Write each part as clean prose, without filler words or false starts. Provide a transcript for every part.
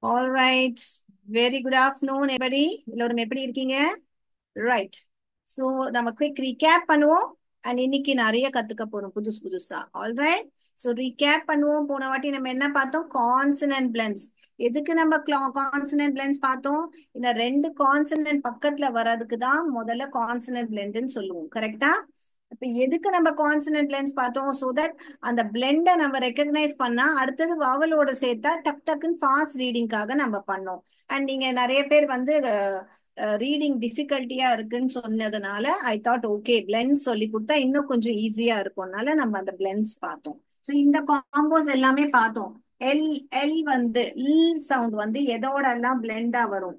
All right. Very good afternoon, everybody. எல்லோரும் எப்படி இருக்கீங்க? Right. So, நம்ம quick recap பண்ணுவோம். And இன்னைக்கு நிறைய கத்துக்க போறோம் புதுசா. All right. So, recap பண்ணுவோம். போன வாட்டி நம்ம என்ன பார்த்தோம்? Consonant blends. எதுக்கு நம்ம consonant blends பார்த்தோம்? இந்த ரெண்டு consonant பக்கத்துல வர்றதுக்கு தான் முதல்ல consonant blendன்னு சொல்லுவோம். கரெக்டா? இப்ப எதுக்கு நம்ம கான்சனன்ட் பிளெண்ட்ஸ் பார்த்தோம் சோ தட் அந்த பிளெண்டை நம்ம ரெக்கக்னைஸ் பண்ணா அடுத்தது வவலோட சேர்த்தா டக் டக்குன்னு ஃபாஸ்ட் ரீடிங்காக நம்ம பண்ணோம். அண்ட் நீங்க நிறைய பேர் வந்து ரீடிங் டிஃபிகல்ட்டியா இருக்குன்னு சொன்னதுனால ஐ தாட் ஓகே பிளெண்ட்ஸ் சொல்லி கொடுத்தா இன்னும் கொஞ்சம் ஈஸியா இருக்கும்னால நம்ம அந்த பிளெண்ட்ஸ் பார்த்தோம். ஸோ இந்த காம்போஸ் எல்லாமே பார்த்தோம். எல் எல் வந்து இல் சவுண்ட் வந்து எதோட எல்லாம் பிளெண்டா வரும்?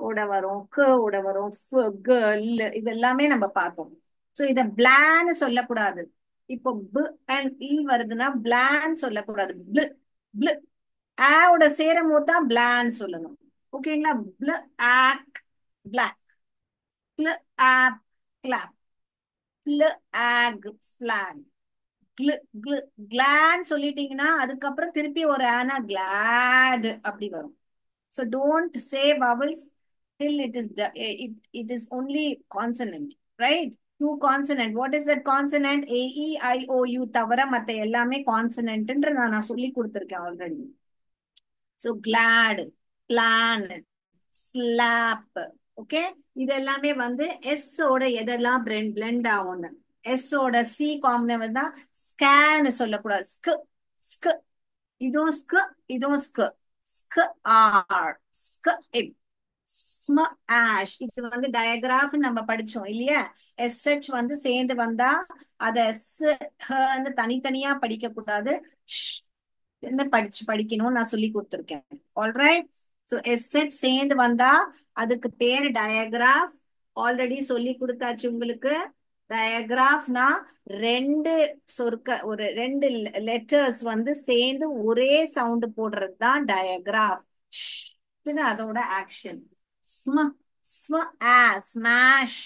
ஓட வரும், க ஓட வரும், இது எல்லாமே நம்ம பார்த்தோம். சோ இத பிளான்னு சொல்லக்கூடாது. இப்போ ப அண்ட் இ வருதுன்னா பிளான் சொல்லக்கூடாது. பிள பிள ஆவோட சேரும் போது தான் பிளான் சொல்லணும். ஓகேங்களா? பிள ஆக் பிளாக், பிள ஆப் கிளாப், பிள ஆக் ஃபிளாக், கிளு கிளு கிளான் சொல்லிட்டீங்கன்னா அதுக்கப்புறம் திருப்பி ஒரு ஆனா கிளாட் அப்படி வரும். So don't say vowels till it is only consonant, right? Two consonant. What is that consonant? A, E, I, O, U தவிர மத்த எல்லாமே consonant நான் சொல்லி கொடுத்திருக்கேன் already. So glad, plan, slap. Okay இது எல்லாமே வந்து எஸ் ஓட எதெல்லாம் பிளெண்ட் ஆகும்? எஸ் ஓட சி காம்பனவன் தான் ஸ்கேன் சொல்லக்கூடாது. ஸ்க் ஸ்க் இதுவும் ஸ்க் இதுவும் ஸ்க் ஸ்க் ஆர் ஸ்க் இப் ஸ்ம ஆஷ். இது வந்து டயக்ராஃப் நம்ம படிச்சோம் இல்லையா? எஸ்ஹெச் வந்து சேர்ந்து வந்தா அத எஸ் தனித்தனியா படிக்க கூடாது, படிக்கணும் நான் சொல்லி கொடுத்துருக்கேன். ஆல்ரைட். சோ எஸ்ஹெச் சேர்ந்து வந்தா அதுக்கு பேரு டயக்ராஃப். ஆல்ரெடி சொல்லி கொடுத்தாச்சு உங்களுக்கு. டயக்ராஃப்னா ரெண்டு ஒரு ரெண்டு லெட்டர்ஸ் வந்து சேர்ந்து ஒரே சவுண்ட் போடுறது தான் டயக்ராஃப். அதோட ஆக்ஷன். ஸ்ம ஸ்ம ஆ ஸ்மாஷ்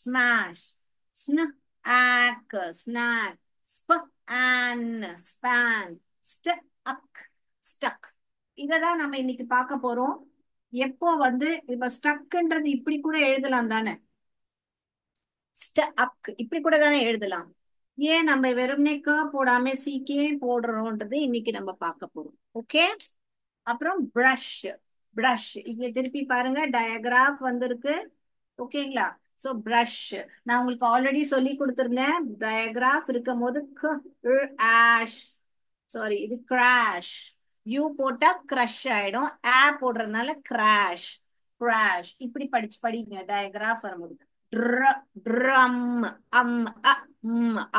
ஸ்மாஷ், ஸ்ன ஆக் ஸ்னாக், ஸ்ப ஆன் ஸ்பான், ஸ்ட அக் ஸ்டக். இததான் நம்ம இன்னைக்கு பார்க்க போறோம். எப்போ வந்து இப்ப ஸ்டக்ன்றது இப்படி கூட எழுதலாம் தானே? ஸ்டக் இப்படி கூட தானே எழுதலாம். ஏன் நம்ம வெறும்னே க போடாம சீக்கே போடுறோம்ன்றது இன்னைக்கு நம்ம பார்க்க போறோம். ஓகே. அப்புறம் பிரஷ் பிரஷ் இங்க திருப்பி பாருங்க டயக்ராஃப் வந்திருக்கு. ஓகேங்களா? சோ பிரஷ் நான் உங்களுக்கு ஆல்ரெடி சொல்லி கொடுத்திருந்தேன். டயக்ராஃப் இருக்கும் போது ஆஷ், சாரி இது கிராஷ். யூ போட்டா கிரஷ் ஆயிடும், ஆ போடுறதுனால கிராஷ் கிராஷ். இப்படி படிங்க டயக்ராஃப் வரும்போது. ட்ரம் அம்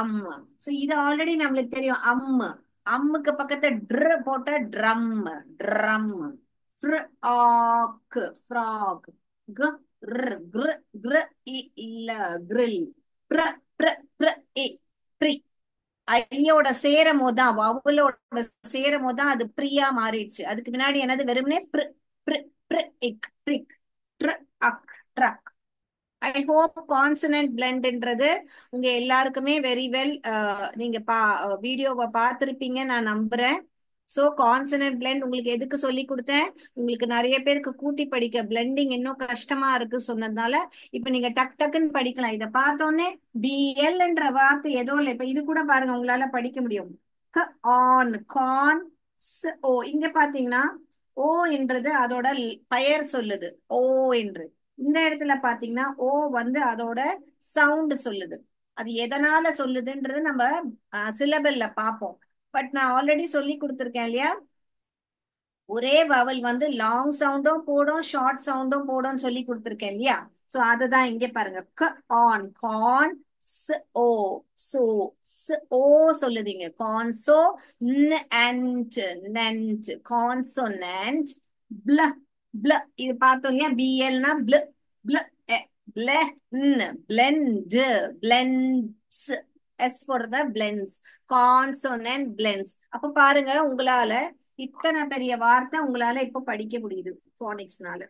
அம். சோ இது ஆல்ரெடி நம்மளுக்கு தெரியும். அம்முக்கு பக்கத்துல ட்ர போட்ட ட்ரம் ட்ரம். ஃப்ராக் ஃப்ராக், இல்ல கிரில். ப்ர ப்ர ப்ர இ ப்ரி. ஐயோட சேரும் போதுதான் வவலோட சேரும் போதுதான் அது பிரியா மாறிடுச்சு. அதுக்கு முன்னாடி என்னது? வெறுமனே ப்ர ப்ர ப்ர இக் பிரிக், ட்ர அக் ட்ரக். ஐ ஹோப் கான்சனன்ட் பிளெண்ட்ன்றது உங்க எல்லாருக்குமே வெரி வெல் நீங்க வீடியோவை பார்த்திருப்பீங்க நான் நம்புறேன். சோ கான்சனன்ட் பிளெண்ட் உங்களுக்கு எதுக்கு சொல்லி கொடுத்தேன்? உங்களுக்கு நிறைய பேருக்கு கூட்டி படிக்க பிளெண்டிங் இன்னும் கஷ்டமா இருக்கு சொன்னதுனால இப்ப நீங்க டக் டக்குன்னு படிக்கலாம். இதை பார்த்தோன்னே பிஎல்ன்ற வார்த்தை ஏதோ இல்லை. இப்ப இது கூட பாருங்க உங்களால படிக்க முடியும். ஆன் கான் ஓ. இங்க பாத்தீங்கன்னா ஓ என்றது அதோட பெயர் சொல்லுது ஓ என்று. இந்த இடத்துல பாத்தீங்கன்னா ஓ வந்து அதோட சவுண்ட் சொல்லுது. அது எதனால சொல்லுதுன்றது நம்ம சிலபல்ல பார்ப்போம். பட் நான் ஆல்ரெடி சொல்லி கொடுத்துருக்கேன் இல்லையா? ஒரே வவல் வந்து லாங் சவுண்டும் போடும் ஷார்ட் சவுண்டும் போடும் சொல்லி கொடுத்துருக்கேன் இல்லையா? சோ அதுதான் இங்க பாருங்க. க ஆன் கான் ஸ் ஓ சோ ஸ் ஓ சொல்லுதீங்க. கான்சோ நென்ட் நென்ட் கான்சோனன்ட். ப்ள ப்ள இது பார்த்தோம் இல்லையா? பிஎல்னா ப்ள ப்ள பிளெண்ட் பிளெண்ட்ஸ். எஸ் போடுறத பிளெண்ட்ஸ். Consonant blends. அப்ப பாருங்க உங்களால இத்தனை பெரிய வார்த்தை உங்களால இப்ப படிக்க முடியுது போனிக்ஸ்னால.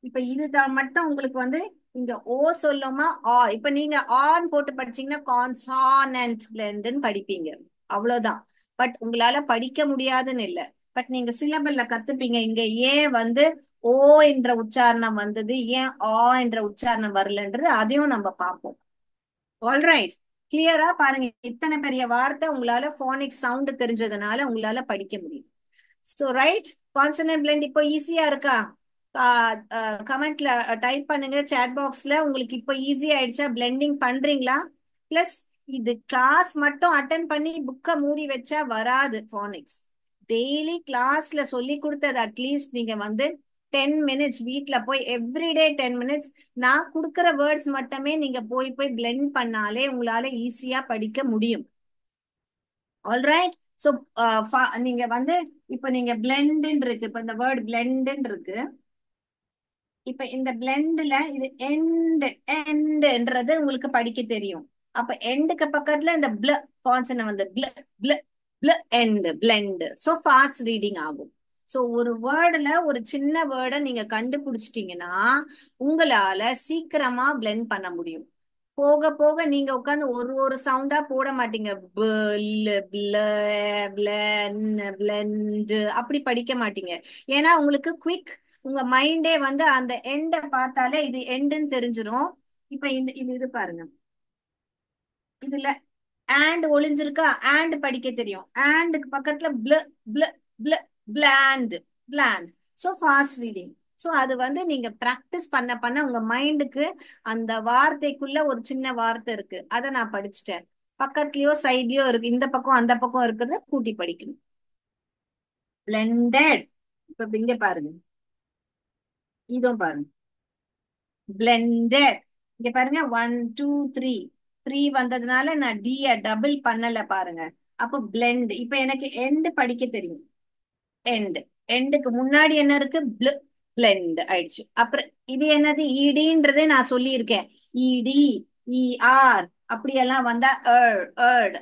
இப்ப இதுதான் மட்டும் உங்களுக்கு வந்து இங்க ஓ சொல்லுமா ஆ. இப்ப நீங்க ஆன் போட்டு படிச்சீங்கன்னா கான்சானன்ட் பிளெண்ட்னு படிப்பீங்க. அவ்வளவுதான். பட் உங்களால படிக்க முடியாதுன்னு இல்ல, பட் நீங்க சிலபல்ல கத்துப்பீங்க இங்க ஏன் வந்து ஓ என்ற உச்சாரணம் வந்தது, ஏன் ஆ என்ற உச்சாரணம் வரலன்றது அதையும் நம்ம பார்ப்போம். ஆல்ரைட், கிளியரா பாருங்க, இத்தனை பெரிய வார்த்தை உங்களால போனிக் சவுண்ட் தெரிஞ்சதுனால உங்களால படிக்க முடியும். ஸோ ரைட், கான்சனன்ட் பிளெண்ட் இப்போ ஈஸியா இருக்கா? கமெண்ட்ல டைப் பண்ணுங்க, சேட் பாக்ஸ்ல. உங்களுக்கு இப்போ ஈஸி ஆயிடுச்சா? பிளெண்டிங் பண்றீங்களா? பிளஸ் இது கிளாஸ் மட்டும் அட்டன் பண்ணி புக்கை மூடி வச்சா வராது ஃபானிக்ஸ். டெய்லி கிளாஸ்ல சொல்லி கொடுத்தது அட்லீஸ்ட் நீங்க வந்து 10 மினிட்ஸ் வீட்ல போய் எவ்ரிடே 10 மினிட்ஸ் நான் கொடுக்குற வேர்ட்ஸ் மட்டுமே நீங்க போய் போய் பிளெண்ட் பண்ணாலே உங்களால ஈஸியா படிக்க முடியும். ஆல்ரைட், ஸோ நீங்க வந்து இப்ப நீங்க பிளெண்டுன்னு இருக்கு, இப்ப இந்த வேர்ட் பிளெண்டுன்னு இருக்கு. இப்ப இந்த பிளெண்ட்ல இது எண்ட்ன்றது உங்களுக்கு படிக்க தெரியும். அப்ப எண்டுக்கு பக்கத்துல இந்த பிள கான்சன் வந்து பிள பிள பிள end blend. So fast reading ஆகும். ஸோ ஒரு வேர்டுல ஒரு சின்ன வேர்டை நீங்க கண்டுபிடிச்சிட்டீங்கன்னா உங்களால சீக்கிரமா பிளெண்ட் பண்ண முடியும். போக போக நீங்க உட்காந்து ஒரு ஒரு சவுண்டா போட மாட்டீங்க. பிளெண்ட் அப்படி படிக்க மாட்டீங்க. ஏன்னா உங்களுக்கு குவிக் உங்க மைண்டே வந்து அந்த எண்ட பார்த்தாலே இது எண்டுன்னு தெரிஞ்சிரும். இப்ப இந்த இது பாருங்க, இதுல and ஒளிஞ்சிருக்கா, and படிக்க தெரியும். andக்கு பக்கத்துல bl bl bland bland. so fast reading. so அது வந்து நீங்க பிராக்டிஸ் பண்ண பண்ண உங்க மைண்டுக்கு அந்த வார்த்தைக்குள்ள ஒரு சின்ன வார்த்தை இருக்கு, அதை நான் படிச்சுட்டேன், பக்கத்துலயோ சைட்லயோ இருக்கு, இந்த பக்கம் அந்த பக்கம் இருக்கிறத கூட்டி படிக்கணும். blended. இப்ப இங்க பாருங்க, இதுவும் பாருங்க blended. இங்க பாருங்க 1 2 3 வந்ததுனால நான் D டபுள் பண்ணல பாருங்க. அப்போ blend. இப்ப எனக்கு எண்ட் படிக்க தெரியும். எண்ட் எண்டுக்கு முன்னாடி என்ன இருக்கு, blend ஆயிடுச்சு. அப்புறம் இது என்னது, ஈடின்றதே நான் சொல்லியிருக்கேன். இடி இஆர் அப்படியெல்லாம் வந்தா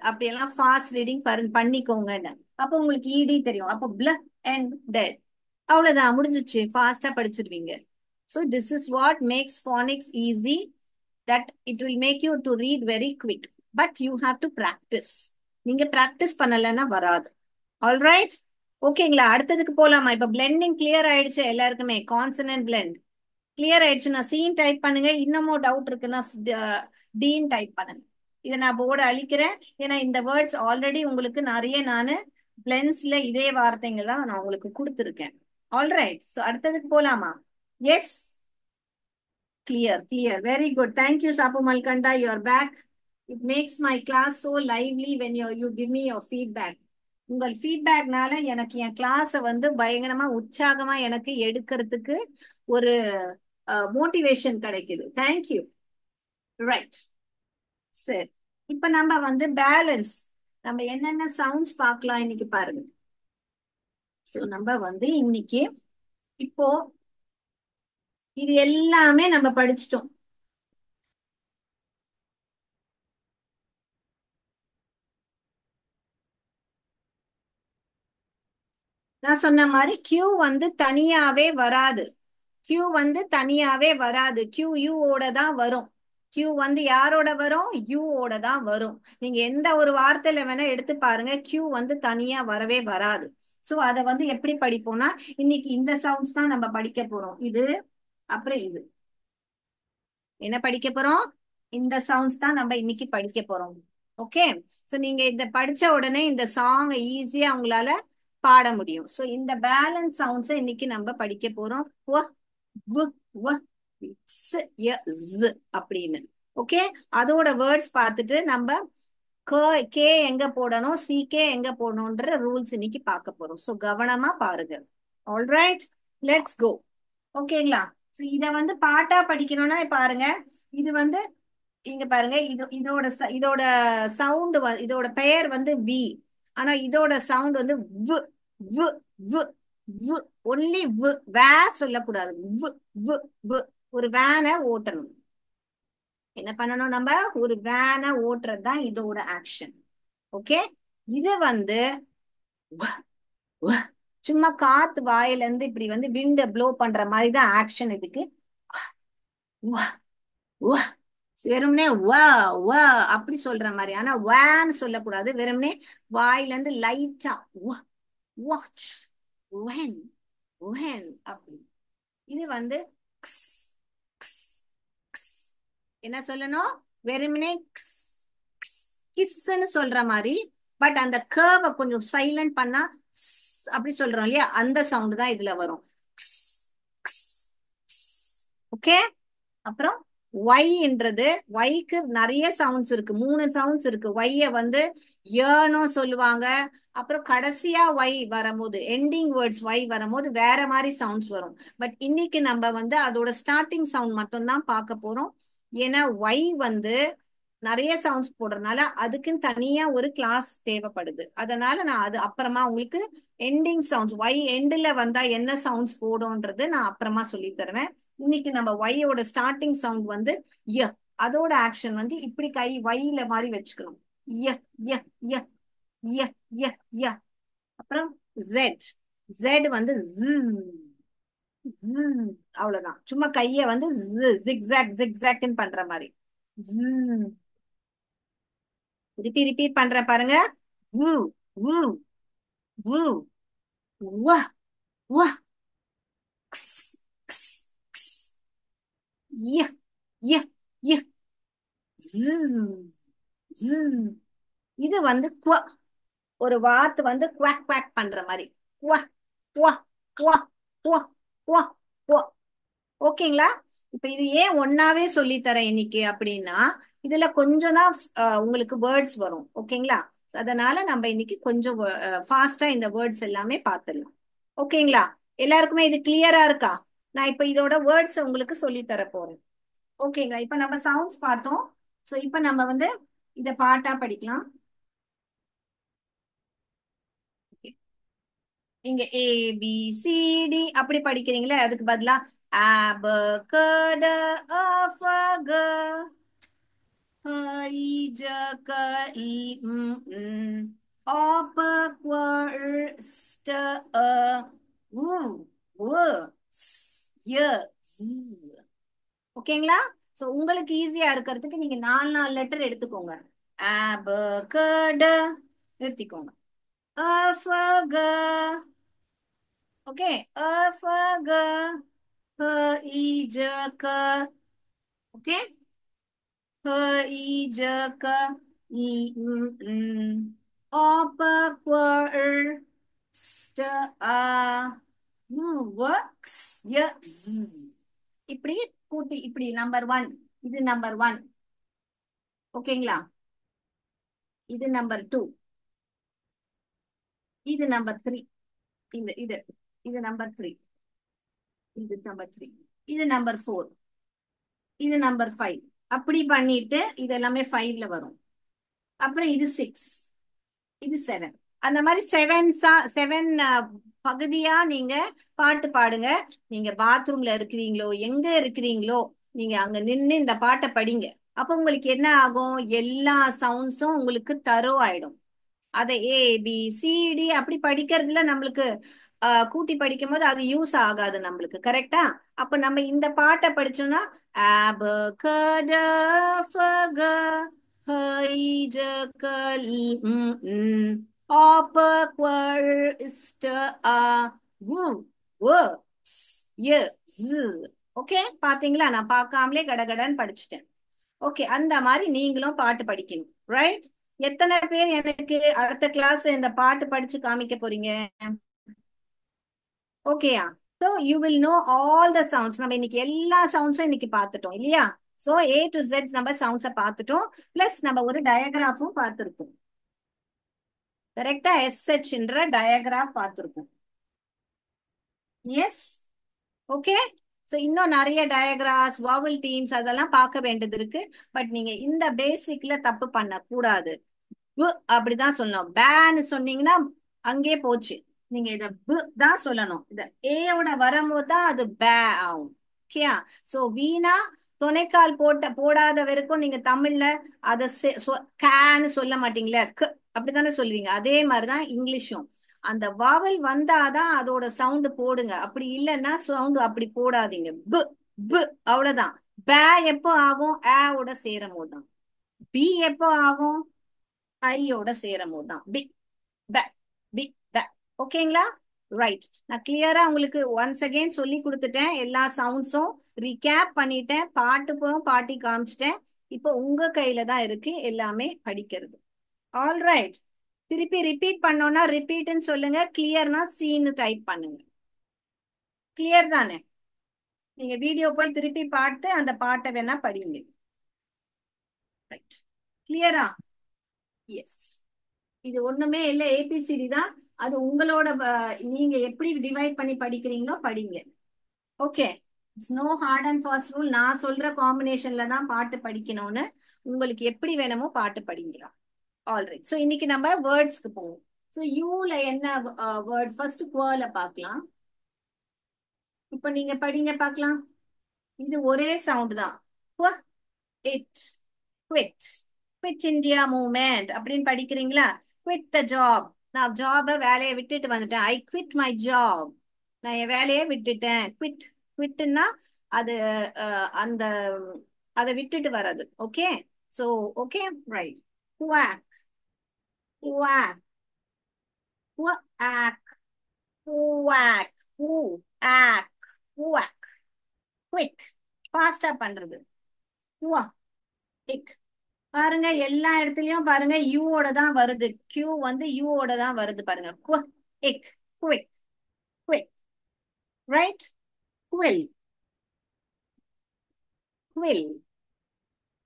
அப்படியெல்லாம் ஃபாஸ்ட் ரீடிங் பண்ணிக்கோங்கன்னு. அப்போ உங்களுக்கு இடி தெரியும். அப்போ அண்ட் டெட், அவ்வளவுதான், முடிஞ்சிச்சு, ஃபாஸ்டா படிச்சிருவீங்க. So this is what makes phonics easy, that it will make you to read very quick. But you have to practice. நீங்க practice பண்ணலன்னா வராது. ஆல்ரைட், ஓகேங்களா? அடுத்ததுக்கு போலாமா? இப்ப பிளெண்டிங் கிளியர் ஆயிடுச்சு எல்லாருக்குமே. கான்சனன்ட் பிளெண்ட் கிளியர் ஆயிடுச்சு. நான் சீன் டைப் பண்ணுங்க. இன்னமும் டவுட் இருக்குன்னா டீன் டைப் பண்ணுங்க. இதை நான் போர்டு அழிக்கிறேன். ஏன்னா இந்த வேர்ட்ஸ் ஆல்ரெடி உங்களுக்கு நிறைய நான் பிளென்ஸ்ல இதே வார்த்தைங்க தான் நான் உங்களுக்கு கொடுத்துருக்கேன். ஆல்ரைட், ஸோ அடுத்ததுக்கு போலாமா? Yes, clear, clear. Very good. Thank you, Sapu Malkanda. You are back. It makes my class so lively when you give me your feedback. உங்கள் ஃபீட்பேக்னால எனக்கு என் கிளாஸை வந்து பயங்கரமா உற்சாகமா எனக்கு எடுக்கிறதுக்கு ஒரு மோட்டிவேஷன் கிடைக்குது. தேங்க்யூ. ரைட், சரி. இப்ப நம்ம வந்து பேலன்ஸ், நம்ம என்னென்ன சவுண்ட்ஸ் பார்க்கலாம் இன்னைக்கு பாருங்க. ஸோ நம்ம வந்து இன்னைக்கு இப்போ இது எல்லாமே நம்ம படிச்சிட்டோம். நான் சொன்ன மாதிரி கியூ வந்து தனியாவே வராது. கியூ வந்து தனியாவே வராது. கியூ யூ ஓட தான் வரும். கியூ வந்து யாரோட வரும்? யூ ஓட தான் வரும். நீங்க எந்த ஒரு வார்த்தையில வேணா எடுத்து பாருங்க, கியூ வந்து தனியா வரவே வராது. சோ அத வந்து எப்படி படிப்போம்னா, இன்னைக்கு இந்த சவுண்ட்ஸ் தான் நம்ம படிக்க போறோம். இது அப்புறம் இது என்ன படிக்க போறோம்? இந்த சவுண்ட்ஸ் தான் நம்ம இன்னைக்கு படிக்க போறோம். ஓகே, சோ நீங்க இந்த படிச்ச உடனே இந்த சாங் ஈஸியா உங்களால பாட முடியும். சோ இந்த பேலன்ஸ் சவுண்ட்ஸ் இன்னைக்கு நம்ம படிக்க போறோம். அப்படின்னு. ஓகே, அதோட வேர்ட்ஸ் பார்த்துட்டு நம்ம கே எங்க போடணும், சிகே எங்க போடணும்ன்ற ரூல்ஸ் இன்னைக்கு பார்க்க போறோம். சோ கவனமா பாருங்க. Alright, let's go. ஓகேங்களா? சோ இத வந்து பாட்டா படிக்கணும்னா பாருங்க, இது வந்து இங்க பாருங்க, இதோட சவுண்ட், இதோட பெயர் வந்து வி. ஆனா இதோட சவுண்ட் வந்து வு வு வு வு. ஒன்லி வு, வே சொல்லக்கூடாது. வு வு வு. ஒரு வேனை ஓட்டணும். என்ன பண்ணணும்? நம்ம ஒரு வேனை ஓட்டுறது தான் இதோட ஆக்ஷன். ஓகே, இது வந்து சும்மா காத்து வாயில இருந்து இப்படி வந்து விண்ட ப்ளோ பண்ற மாதிரி தான் ஆக்ஷன் இதுக்கு. வெறும்னே வா வா அப்படி சொல்ற மாதிரி. ஆனா வான்னு சொல்லக்கூடாது. வெறும்னே வாயில இருந்து லைட்டா வாட்ச் when when அப்படி. இது வந்து க்ஸ், க்ஸ், க்ஸ். என்ன சொல்லணும்? வெறுமனே கிஸ்ன்னு சொல்ற மாதிரி. பட் அந்த கேர்வை கொஞ்சம் சைலண்ட் பண்ணா அப்படி சொல்றோம் இல்லையா, அந்த சவுண்ட் தான் இதுல வரும். ஓகே. அப்புறம் ஒய்ன்றது, ஒய்க்கு நிறைய சவுண்ட்ஸ் இருக்கு, 3 சவுண்ட்ஸ் இருக்கு. ஒய்ய வந்து ஏனோ சொல்லுவாங்க. அப்புறம் கடைசியா ஒய் வரும்போது, எண்டிங் வேர்ட்ஸ் ஒய் வரும்போது வேற மாதிரி சவுண்ட்ஸ் வரும். பட் இன்னைக்கு நம்ம வந்து அதோட ஸ்டார்டிங் சவுண்ட் மட்டும் தான் பார்க்க போறோம். ஏன்னா ஒய் வந்து நிறைய சவுண்ட்ஸ் போடுறதுனால அதுக்குன்னு தனியா ஒரு கிளாஸ் தேவைப்படுது. அதனால நான் அது அப்புறமா உங்களுக்கு எண்டிங் சவுண்ட்ஸ் ஒய் எண்டில் வந்தா என்ன சவுண்ட்ஸ் போடும்ன்றது நான் அப்புறமா சொல்லி தருவேன். இன்னைக்கு நம்ம ஒய்யோட ஸ்டார்டிங் சவுண்ட் வந்து ய. அதோட ஆக்ஷன் வந்து இப்படி கை ஒய்ல மாதிரி வச்சுக்கணும். ய ய ய ய ய ய. அப்புறம் ஜெட். ஜெட் வந்து அவ்வளவுதான். சும்மா கைய வந்து ஜிக்ஸாக் ஜிக்ஸாக்னு பண்ற மாதிரி. ரிப்பீட் ரிப்பீட் பண்றேன் பாருங்க. வு வு வு வ வ க்ஸ் க்ஸ் க்ஸ் ய ய ய ஸ் ஸ். இது வந்து குவ. ஒரு வாத்து வந்து குவாக் குவாக் பண்ற மாதிரி. குவ குவ குவ குவ குவ குவ. ஓகேங்களா? இப்ப இது ஏன் ஒன்னாவே சொல்லி தரேன் இன்னைக்கு அப்படின்னா, இதுல கொஞ்சம் தான் உங்களுக்கு வேர்ட்ஸ் வரும். ஓகேங்களா? அதனால நம்ம இன்னைக்கு கொஞ்சம் ஃபாஸ்டா இந்த வேர்ட்ஸ் எல்லாமே பார்த்துடலாம். ஓகேங்களா? எல்லாருக்குமே இது கிளியரா இருக்கா? நான் இப்ப இதோட வேர்ட்ஸ் உங்களுக்கு சொல்லி தர போறேன். ஓகேங்களா? இப்ப நம்ம சவுண்ட்ஸ் பார்த்தோம். சோ இப்ப நம்ம வந்து இத பாட்டா படிக்கலாம். இங்க ஏ பி சி டி அப்படி படிக்கிறீங்களே, அதுக்கு பதிலா a b c d e f g h I j k l m n o p q r s t e u v s y z. ஓகேங்களா? சோ உங்களுக்கு ஈஸியா இருக்கிறதுக்கு நீங்க 4 லெட்டர் எடுத்துக்கோங்க. a b c d நிறுத்திக்கோங்க. e f g. Okay. e f g h I j k. Okay. h I j k I m n o p q r s t a u v x y z. இப்படி கூட்டி இப்படி number 1. இது number 1. ஓகேங்களா? இது number 2. இது number 3. இந்த இது இது நம்பர் 3. இது நம்பர் 3. இது நம்பர் 4. இது நம்பர் 5. அப்படி பண்ணிட்டு இது எல்லாமே 5ல வரும். அப்புறம் இது 6. இது 7. அந்த மாதிரி 7 பகுதியா நீங்க பாட்டு பாடுங்க. நீங்க பாத்ரூம்ல இருக்கிறீங்களோ எங்க இருக்கிறீங்களோ நீங்க அங்க நின்னு இந்த பாட்டை படிங்க. அப்ப உங்களுக்கு என்ன ஆகும்? எல்லா சவுண்ட்ஸும் உங்களுக்கு தரோ ஆயிடும். அதை ஏ பி சி டி அப்படி படிக்கிறதுல நம்மளுக்கு கூட்டி படிக்கும் போது அது யூஸ் ஆகாது நம்மளுக்கு. கரெக்டா? அப்ப நம்ம இந்த பாட்டை படிச்சோம்னா ஆப கட ஃபக ஹை ஜ க லி ம் ம் ஆப குவள் இஸ்ட ஆ வு வ ஸ் ய ஸ். ஓகே. பாத்தீங்களா? நான் பார்க்காமலே கடகடன்னு படிச்சுட்டேன். ஓகே. அந்த மாதிரி நீங்களும் பாட்டு படிக்கணும். ரைட்? எத்தனை பேர் எனக்கு அடுத்த கிளாஸ் இந்த பாட்டு படிச்சு காமிக்க போறீங்க? ஓகேயா? So you will know all the sounds. நம்ம இன்னைக்கு எல்லா சவுண்ட்ஸும் இன்னைக்கு பார்த்துட்டோம் இல்லையா? சோ ஏ டு ஜெட் நம்ம சவுண்ட்ஸை பார்த்துட்டோம். பிளஸ் நம்ம ஒரு டயக்ராஃபும் பார்த்துருக்கோம். கரெக்டா? எஸ்ஹெச்ன்ற டயக்ராஃப் பார்த்துருக்கோம். எஸ். ஓகே. சோ இன்னும் நிறைய டயக்ராஸ் வாவல் டீம்ஸ் அதெல்லாம் பார்க்க வேண்டியது இருக்கு. பட் நீங்க இந்த பேசிக்ல தப்பு பண்ண கூடாது. அப்படிதான் சொல்லணும். பேன்னு சொன்னீங்கன்னா அங்கே போச்சு. நீங்க இத ப தான் சொல்லணும். இத ஏயோட வரும்போது தான் அது பே ஆகும். ஓகேயா? சோ வீணா துணைக்கால் போடாத வரைக்கும் நீங்க தமிழ்ல அத கேன்னு சொல்ல மாட்டீங்களே, அப்படித்தானே சொல்லுவீங்க. அதே மாதிரிதான் இங்கிலீஷும். அந்த வாவல் வந்தாதான் அதோட சவுண்ட் போடுங்க. அப்படி இல்லைன்னா சவுண்ட் அப்படி போடாதீங்க. பு பு அவ்வளவுதான். பே எப்போ ஆகும்? ஓட சேரும் போதுதான். பி எப்போ ஆகும்? ஐயோட சேரும் போதுதான். பி ப பி ப. ஓகேங்களா? ரைட். நான் கிளியரா உங்களுக்கு ஒன்ஸ் அகைன் சொல்லி கொடுத்துட்டேன். எல்லா சவுண்ட்ஸும் ரீகேப் பண்ணிட்டேன். பாட்டுப்புறம் பாட்டி காமிச்சிட்டேன். இப்போ உங்க கையில தான் இருக்கு எல்லாமே படிக்கிறது. All right. திருப்பி ரிப்பீட் பண்ணோம்னா ரிப்பீட்னு சொல்லுங்க. கிளியர்னா சீன்னு டைப் பண்ணுங்க. கிளியர் தானே? நீங்க வீடியோ போய் திருப்பி பார்த்து அந்த பாட்டை வேணா படிங்க. ரைட். கிளியரா? எஸ். இது ஒண்ணுமே இல்லை, ஏபிசிடி தான். அது உங்களோட நீங்க எப்படி டிவைட் பண்ணி படிக்கிறீங்களோ படிங்க. Okay. It's no hard and fast rule. நான் சொல்ற காம்பினேஷன்ல தான் பாட்டு படிக்கணும்னு. உங்களுக்கு எப்படி வேணுமோ பாட்டு படிங்கலாம். ஆல்ரைட். ஸோ இன்னைக்கு நம்ம வேர்ட்ஸ்க்கு போவோம். ஸோ யூல என்ன வேர்ட்? ஃபர்ஸ்ட் குவர்ல பார்க்கலாம். இப்போ நீங்க படிங்க பார்க்கலாம். இது ஒரே சவுண்ட் தான். It, quit, quit India movement அப்படின்னு படிக்கிறீங்களா? Quit the job. நான் ஜாப வேலையை விட்டுட்டு வந்துட்டேன். I quit my job. நான் என் வேலையை விட்டுட்டேன். குவிட், குவிட்னா அது அந்த அதை விட்டுட்டு வர்றது. Okay. So okay right. Quack, quack, quack, quack, quack, quack. Quick, ஃபாஸ்டா பண்றது. குவாக். பாருங்க எல்லா இடத்துலயும் பாருங்க யூவோட தான் வருது. கியூ வந்து யூவோட தான் வருது பாருங்க. Quick, quick, quick. Right. Quill, quill,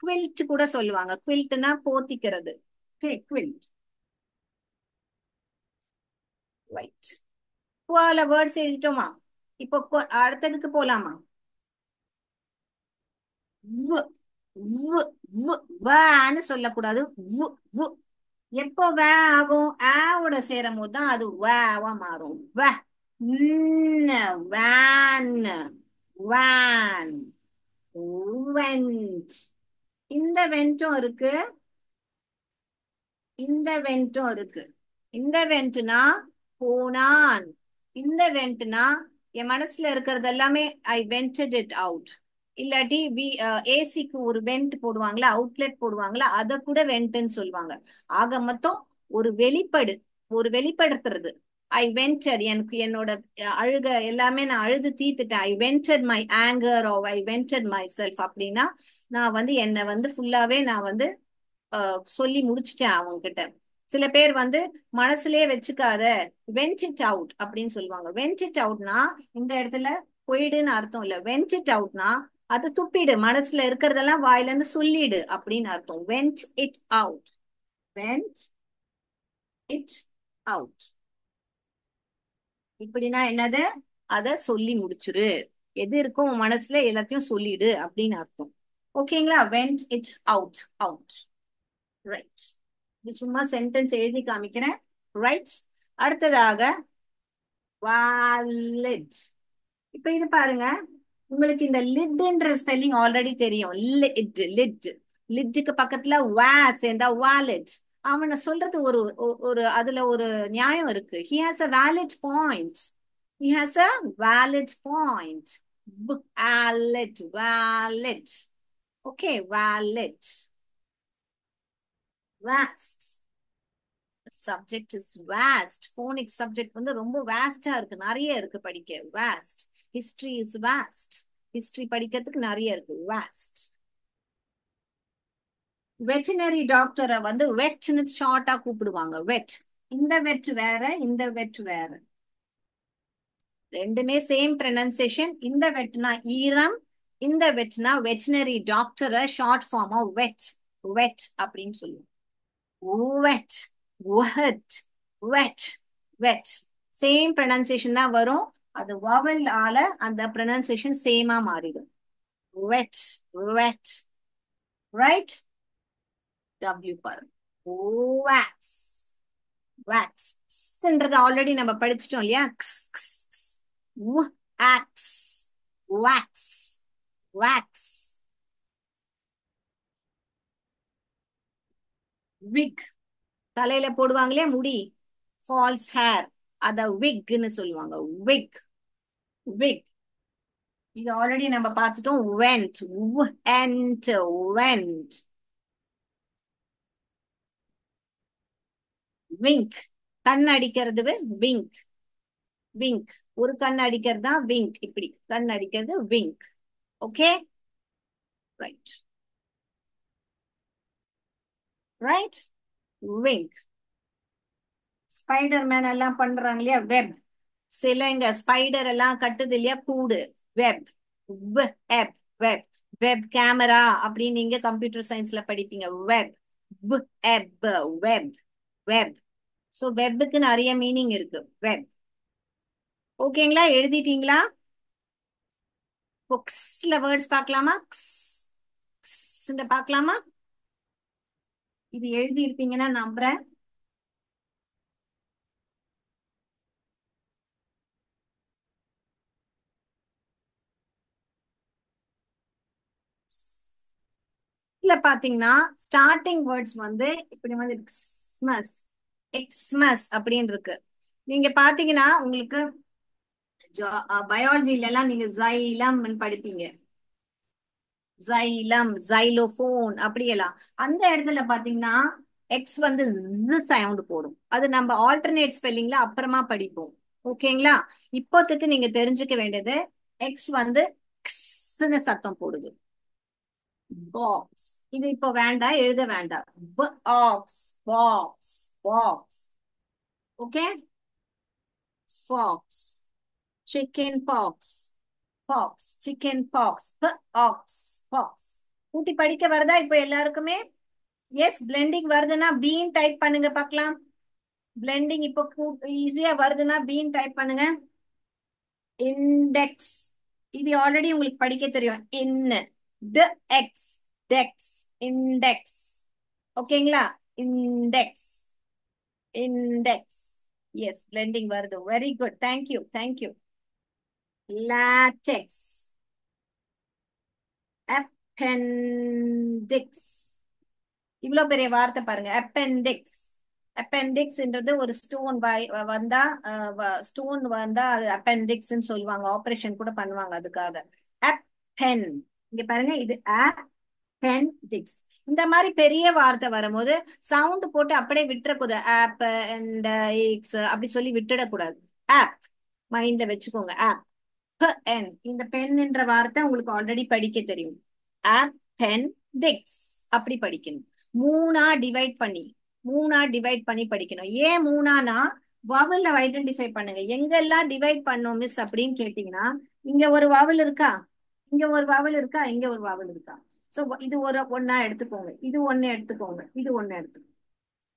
quilt கூட சொல்லுவாங்க. குவில்ட்னா போத்திக்கிறது. Okay, quilt. ரைட். குவால வேர்ட்ஸ் எழுதிட்டோமா? இப்போ அடுத்ததுக்கு போலாமா? வ், வ், வான்னு சொல்லக்கூடாது. வ், வ். எப்போ வே ஆகும்? ஆவோட சேரும் போது தான் அது வேவா மாறும். வே, வேன், வேன், வெண்ட். இந்த வெண்ட்டும் இருக்கு, இந்த வெண்ட்டும் இருக்கு. இந்த வெண்ட்னா போனான். இந்த வெண்ட்னா என் மனசுல இருக்கிறது எல்லாமே ஐ வெண்டட் இட் அவுட். இல்லாட்டி ஏசிக்கு ஒரு வெண்ட் போடுவாங்களா, அவுட்லெட் போடுவாங்களா, அதை கூட வெண்ட்னு சொல்லுவாங்க. ஆக மொத்தம் ஒரு வெளிப்பாடு, ஒரு வெளிப்படுத்துறது. ஐ வெண்டட், எனக்கு என்னோட அழுக எல்லாமே நான் அழுது தீத்துட்டேன். I vented my anger or I vented myself அப்படின்னா நான் வந்து என்னை வந்து ஃபுல்லாவே நான் வந்து சொல்லி முடிச்சுட்டேன் அவங்க கிட்ட. சில பேர் வந்து மனசுலயே வச்சுக்காத, வென்ட் இட் அவுட் அப்படின்னு சொல்லுவாங்க. வென்ட் இட் அவுட்னா இந்த இடத்துல போயிடுன்னு அர்த்தம் இல்ல. வென்ட் இட் அவுட்னா அது துப்பிடு, மனசுல இருக்கிறதெல்லாம் வாயில இருந்து சொல்லிடு அப்படின்னு அர்த்தம். Vent it out, vent it out. இப்படின்னா என்னது? அத சொல்லி முடிச்சுரு. எது இருக்கும் உன் மனசுல எல்லாத்தையும் சொல்லிடு அப்படின்னு அர்த்தம். ஓகேங்களா? Vent it out, out. Right. இது சும்மா சென்டென்ஸ் எழுதி காமிக்கிறேன். ரைட். அடுத்ததாக வாலிட். இப்ப இது பாருங்க. உங்களுக்கு இந்த லிட்ன்ற ஸ்பெல்லிங் ஆல்ரெடி தெரியும். Lid, lid. லிட்டுக்கு பக்கத்துல வா சேர்ந்தா வாலிட். அவனை சொல்றது ஒரு அதுல ஒரு நியாயம் இருக்கு. He has a valid point. He has a valid point. Valid, valid. Okay, valid. Vast. Subject is vast. Phonic subject வந்து ரொம்ப வாஸ்டா இருக்கு, நிறைய இருக்கு படிக்க. Vast. History is vast. History படிக்கிறதுக்கு நிறைய இருக்கு. வாஸ்ட். வெட்டினரி டாக்டரை வந்து வெட்னு ஷார்ட்டா கூப்பிடுவாங்க. வெட். இந்த வெட் வேற, இந்த வெட் வேற. ரெண்டுமே சேம் ப்ரொனன்சியேஷன். இந்த வெட்னா ஈரம், இந்த வெட்னா வெட்டினரி டாக்டரை ஷார்ட் ஃபார்மா வெட், வெட் அப்படின்னு சொல்லுவோம். wet, wet, wet, wet. Same pronunciation தான் வரும். அது vowel ஆல அந்த ப்ரொனன்சியேஷன் சேமா மாறிடும். wet, wet. ரைட். W பாரு. wax, wax. ன்றது ஆல்ரெடி நம்ம படிச்சிட்டோம் இல்லையா? wax, wax, wax. wig. தலையில போடுவாங்களே முடி, ஃபால்ஸ் ஹேர், அத விக்னு சொல்லுவாங்க. விக், விக். இது ஆல்ரெடி நம்ம பார்த்துட்டோம். Went, went, went. விங்க், கண் அடிக்கிறது விங்க். விங்க். ஒரு கண் அடிக்கிறது தான் விங்க். இப்படி கண் அடிக்கிறது wing. Okay, right. Right, wing. Spider man எல்லாம் பண்றாங்க இல்லையா, வெப். சிலைங்க ஸ்பைடர் எல்லாம் கட்டுது இல்லையா கூடு, web. Web. Web. Web camera அப்படின்னு நீங்க கம்ப்யூட்டர் சயின்ஸ்ல படிப்பீங்க. Web. Web. Web. Web. So வெப்புக்கு நிறைய மீனிங் இருக்கு. வெப். ஓகேங்களா, எழுதிட்டீங்களா? புக்ஸ்ல வேர்ட்ஸ் பார்க்கலாமா? பார்க்கலாமா? இது எழுதி இருப்பீங்கன்னா நம்புறேன். இல்ல பாத்தீங்கன்னா ஸ்டார்டிங் வேர்ட்ஸ் வந்து இப்படி வந்து எக்ஸ்மஸ். எக்ஸ்மஸ் அப்படின்னு இருக்கு. நீங்க பாத்தீங்கன்னா உங்களுக்கு பயாலஜில எல்லாம் நீங்க ஜைலம் படிப்பீங்க. ஜைலம், ஜைலோபோன் அப்படியெல்லாம். அந்த இடத்துல பாத்தீங்கன்னா எக்ஸ் வந்து சவுண்ட் போடும். அது நம்ம ஆல்டர்னேட் ஸ்பெல்லிங்ல அப்புறமா படிப்போம். ஓகேங்களா? இப்போதைக்கு நீங்க தெரிஞ்சுக்க வேண்டியது எக்ஸ் வந்து க்ஸ்ன்னு சத்தம் போடுது. பாக்ஸ். இது இப்போ வேண்டாம், எழுத வேண்டாம். Box. Box. Box. Okay. Fox. Chicken box. Box. Chicken box. Box. Box. கூட்டி படிக்க வருதா இப்போ எல்லாருக்குமே? எஸ், பிளெண்டிங் வருதுன்னா பீன் டைப் பண்ணுங்க பார்க்கலாம். பிளெண்டிங் இப்போ ஈஸியா வருதுன்னா பீன் டைப் பண்ணுங்க. இண்டெக்ஸ். இது ஆல்ரெடி உங்களுக்கு படிக்க தெரியும். எக்ஸ். டெக்ஸ். இண்டெக்ஸ். ஓகேங்களா? இண்டெக்ஸ். இண்டெக்ஸ். எஸ், பிளெண்டிங் வருது. Very good, thank you, thank you. Latex. Appendix. இவ்வளவு பெரிய வார்த்தை பாருங்க, அப்பெண்டிக்ஸ். அப்பெண்டிக்ஸ்ன்றது ஒரு ஸ்டோன் வந்தா, ஸ்டோன் வந்தா அது அப்பெண்டிக்ஸ்ன்னு சொல்லுவாங்க. ஆபரேஷன் கூட பண்ணுவாங்க அதுக்காக. அப்பென். இங்க பாருங்க, இது அப்பெண்டிக்ஸ். இந்த மாதிரி பெரிய வார்த்தை வரும்போது சவுண்ட் போட்டு அப்படியே விட்டுறக்கூடாது. ஆப் அண்ட் எக்ஸ் அப்படி சொல்லி விட்டுடக்கூடாது. ஆப் மைண்ட்ல வச்சுக்கோங்க. ஆப். பென். இந்த பென் என்ற வார்த்தை உங்களுக்கு ஆல்ரெடி படிக்க தெரியும். அப்பெண்டிக்ஸ் அப்படி படிக்கணும். மூணா டிவைட் பண்ணி, மூணா டிவைட் பண்ணி படிக்கணும். ஏன் மூணானா வவல்ல ஐடென்டிஃபை பண்ணுங்க. எங்கெல்லாம் டிவைட் பண்ணோம் மிஸ் அப்படின்னு கேட்டீங்கன்னா, இங்க ஒரு வவல் இருக்கா, இங்க ஒரு வவல் இருக்கா, இங்க ஒரு வவல் இருக்கா. சோ இது ஒரு ஒன்னா எடுத்துக்கோங்க, இது ஒன்னு எடுத்துக்கோங்க, இது ஒன்னு எடுத்துக்கோங்க.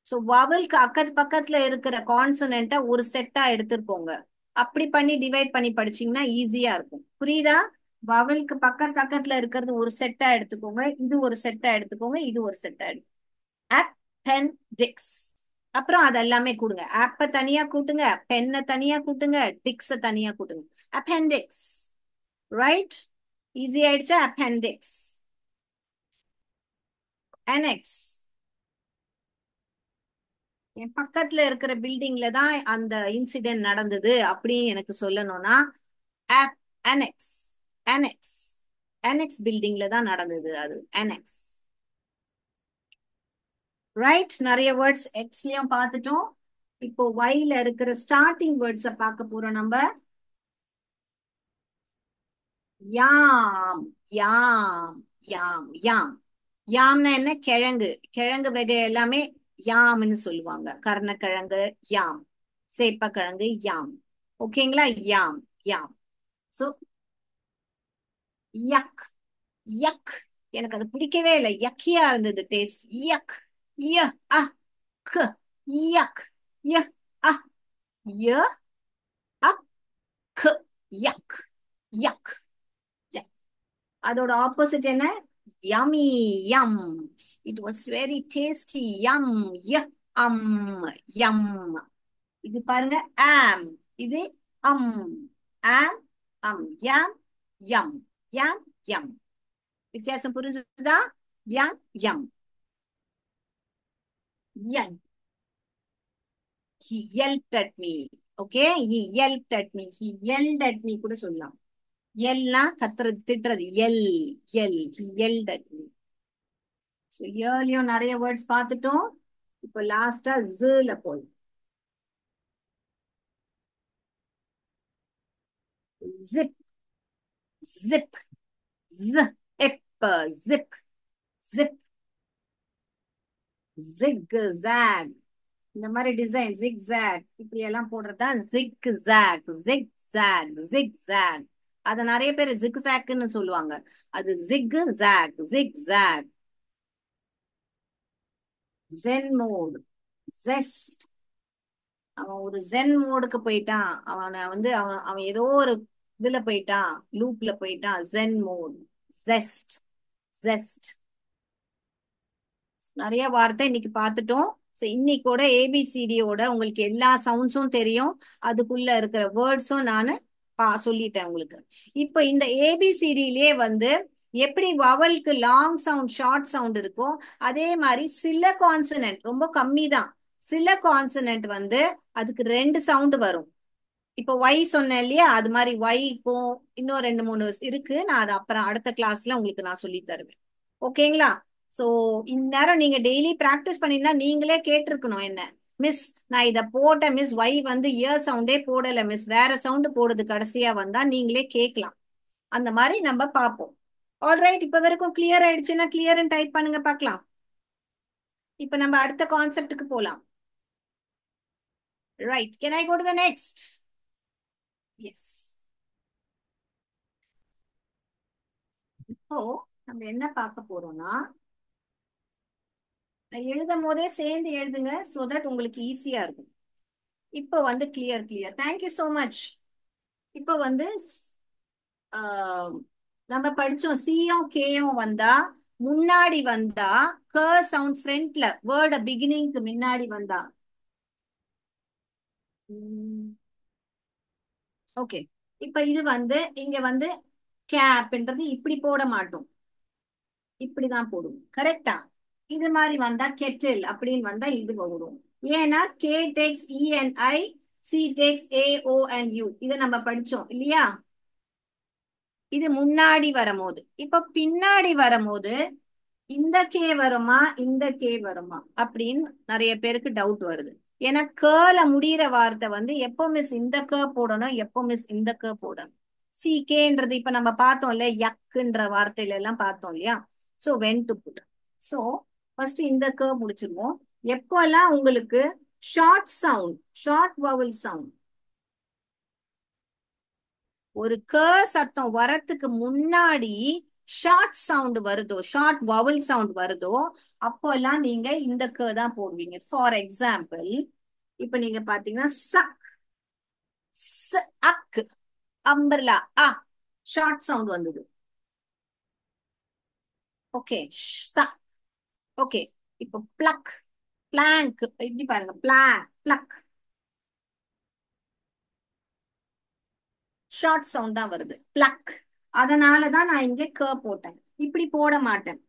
சோ வவல்க்கு பக்கத்துல இருக்கிற கான்சனண்ட்டை ஒரு செட்டா எடுத்துருக்கோங்க. அப்படி பண்ணி டிவைட் பண்ணி படிச்சீங்கன்னா ஈஸியா இருக்கும். புரியுதா? வவலுக்கு பக்கத்துல இருக்கிறது ஒரு செட்டா எடுத்துக்கோங்க, இது ஒரு செட்டா எடுத்துக்கோங்க, இது ஒரு செட்டா எடுத்துக்கோங்க. அப்பெண்டிக்ஸ். அப்புறம் அது எல்லாமே கூடுங்க. ஆப்ப தனியா கூட்டுங்க, பென்னை தனியா கூட்டுங்க, டிக்ஸ தனியா கூட்டுங்க. அப்பெண்டிக்ஸ். ரைட்? ஈஸி ஆயிடுச்சா? அப்பெண்டிக்ஸ். அனெக்ஸ். என் பக்கத்துல இருக்கிற பில்டிங்ல தான் அந்த இன்சிடென்ட் நடந்தது அப்படின்னு எனக்கு சொல்லணும்னா அனெக்ஸ். அனெக்ஸ். அனெக்ஸ் பில்டிங்ல தான் நடந்தது அது. அனெக்ஸ். ரைட்? நிறைய வேர்ட்ஸ் எக்ஸ்லயும் பார்த்துட்டோம். இப்போ ஒய்ல இருக்கிற ஸ்டார்டிங் வேர்ட்ஸ பார்க்க போறோம் நம்ம. யாம். யாம். யாம். யாம். யாம்னா என்ன? கிழங்கு. கிழங்கு வகை எல்லாமே யாம்னு சொல்லுவாங்க. கர்ணக்கிழங்கு யாம், சேப்பக்கிழங்கு யாம். ஓகேங்களா? யாம். யாம். சோ யக். யக். எனக்கு அது பிடிக்கவே இல்லை, யக்கியா இருந்தது டேஸ்ட். யக். ய அ க். யக். ய அ ய அ க். யக். யக். அதோட ஆப்போசிட் என்ன? yummy. Yum. It was very tasty. Yum. Yum. யம். இது பாருங்க, ஆம். இது அம். ஆம். அம். யாம். யம். யாம். யம். வித்தியாசம் புரிஞ்சுதா? யம். யம். யம். He yelped at me. Okay, he yelped at me. He yelled at me கூட சொல்லலாம். எல்லாம் கத்துறது, திட்டுறது. Yell. Yell. He yelled at me. So இயர்லயும் நிறைய வேர்ட்ஸ் பார்த்துட்டோம். இப்போ லாஸ்டா ஜல போய். zip, zip, z, ip, zip, zip, zig, zag. இந்த மாதிரி டிசைன் zigzag இப்படி எல்லாம் போடுறதுதான் zigzag, zigzag, zigzag. அத நிறைய பேர் zigzagன்னு சொல்லுவாங்க. அது zigzag, zigzag. zen mode, zest. அவன் ஒரு ஜென் மோடுக்கு போயிட்டான். அவனை வந்து அவன் அவன் ஏதோ ஒரு இதுல போயிட்டான், லூப்ல போயிட்டான். ஜென் மோட், ஜெஸ்ட், ஜெஸ்ட். நிறைய வார்த்தை இன்னைக்கு பார்த்துட்டோம். ஸோ இன்னைக்கோட ஏபிசிடியோட உங்களுக்கு எல்லா சவுண்ட்ஸும் தெரியும், அதுக்குள்ள இருக்கிற வேர்ட்ஸும் நான் சொல்லிட்டேன் உங்களுக்கு. இப்போ இந்த ஏபிசிடிலேயே வந்து எப்படி வவலுக்கு லாங் சவுண்ட் ஷார்ட் சவுண்ட் இருக்கோ அதே மாதிரி சில கான்சனன்ட் ரொம்ப கம்மி தான். சில கான்சனன்ட் வந்து அதுக்கு ரெண்டு சவுண்ட் வரும். இப்போ ஒய் சொன்னேன் இல்லையா, அது மாதிரி ஒய்க்கும் இன்னும் ரெண்டு மூணு இருக்கு. நான் அது அப்புறம் அடுத்த கிளாஸ்ல உங்களுக்கு நான் சொல்லி தருவேன். ஓகேங்களா? சோ இந்நேரம் நீங்க டெய்லி பிராக்டிஸ் பண்ணிருந்தா நீங்களே கேட்டிருக்கணும் என்ன, மிஸ் நான் இத போட்டேன் மிஸ், ஒய் வந்து இயர் சவுண்டே போடல மிஸ், வேற சவுண்ட் போடுது கடைசியா வந்தா நீங்களே கேட்கலாம். அந்த மாதிரி நம்ம பார்ப்போம். ஆல்ரைட், இப்ப வரைக்கும் கிளியர் ஆயிடுச்சுன்னா கிளியர்னு டைப் பண்ணுங்க பார்க்கலாம். இப்ப நம்ம அடுத்த கான்செப்டுக்கு போலாம். Right, can I go to the next? Yes. இப்போ நம்ம என்ன பார்க்க போறோம்னா, நான் எழுதும் போதே சேர்ந்து எழுதுங்க, சோ தட் உங்களுக்கு ஈஸியா இருக்கும். இப்போ வந்து clear clear, thank you so much. இப்போ வந்து ஆஹ், நம்ம படிச்சோம் சியும் கேயும் வந்தா முன்னாடி வந்தா க சவுண்ட் ஃப்ரண்ட்ல வேர்ட பிகினிங்க்கு முன்னாடி வந்தா. ஓகே, இப்ப இது வந்து இங்க வந்து கேப்ன்றது இப்படி போட மாட்டோம், இப்படிதான் போடுவோம். கரெக்டா? இது மாதிரி வந்தா கெட்டில் அப்படின்னு வந்தா இது வரும். ஏன்னா கே டேக்ஸ் இஎன்ஐ, சி டேக்ஸ் ஏஓஎன்யூ, இதை நம்ம படிச்சோம் இல்லையா? இது முன்னாடி வரும்போது. இப்ப பின்னாடி வரும்போது இந்த கே வருமா இந்த கே வருமா அப்படின்னு நிறைய பேருக்கு டவுட் வருது. ஏன்னா கேல முடியிற வார்த்தை வந்து எப்போ மிஸ் இந்த க போடணும், எப்போ மிஸ் இந்த க போடணும். சி கேன்றது இப்ப நம்ம பார்த்தோம்ல, யக்குன்ற வார்த்தையில எல்லாம் பார்த்தோம் இல்லையா? So when to put. So first இந்த க முடிச்சிருவோம். எப்போல்லாம் உங்களுக்கு short sound, short vowel sound, ஒரு க சத்தம் வரத்துக்கு முன்னாடி ஷார்ட் சவுண்ட் வருதோ, ஷார்ட் வவல் சவுண்ட் வருதோ, அப்போல்லாம் நீங்க இந்த க தான் போடுவீங்க. ஃபார் எக்ஸாம்பிள், இப்ப நீங்க பாத்தீங்கன்னா சக், அக், அம்பர்லா, அ ஷார்ட் சவுண்ட் வந்தது. Okay, okay. இப்போ பிளக், பிளாங்க், இப்படி பாருங்க, பிளக், ஷார்ட் சவுண்ட் தான் வருது, பிளக். அதனாலதான் நான் இங்க க போட்டேன், இப்படி போட மாட்டேன்.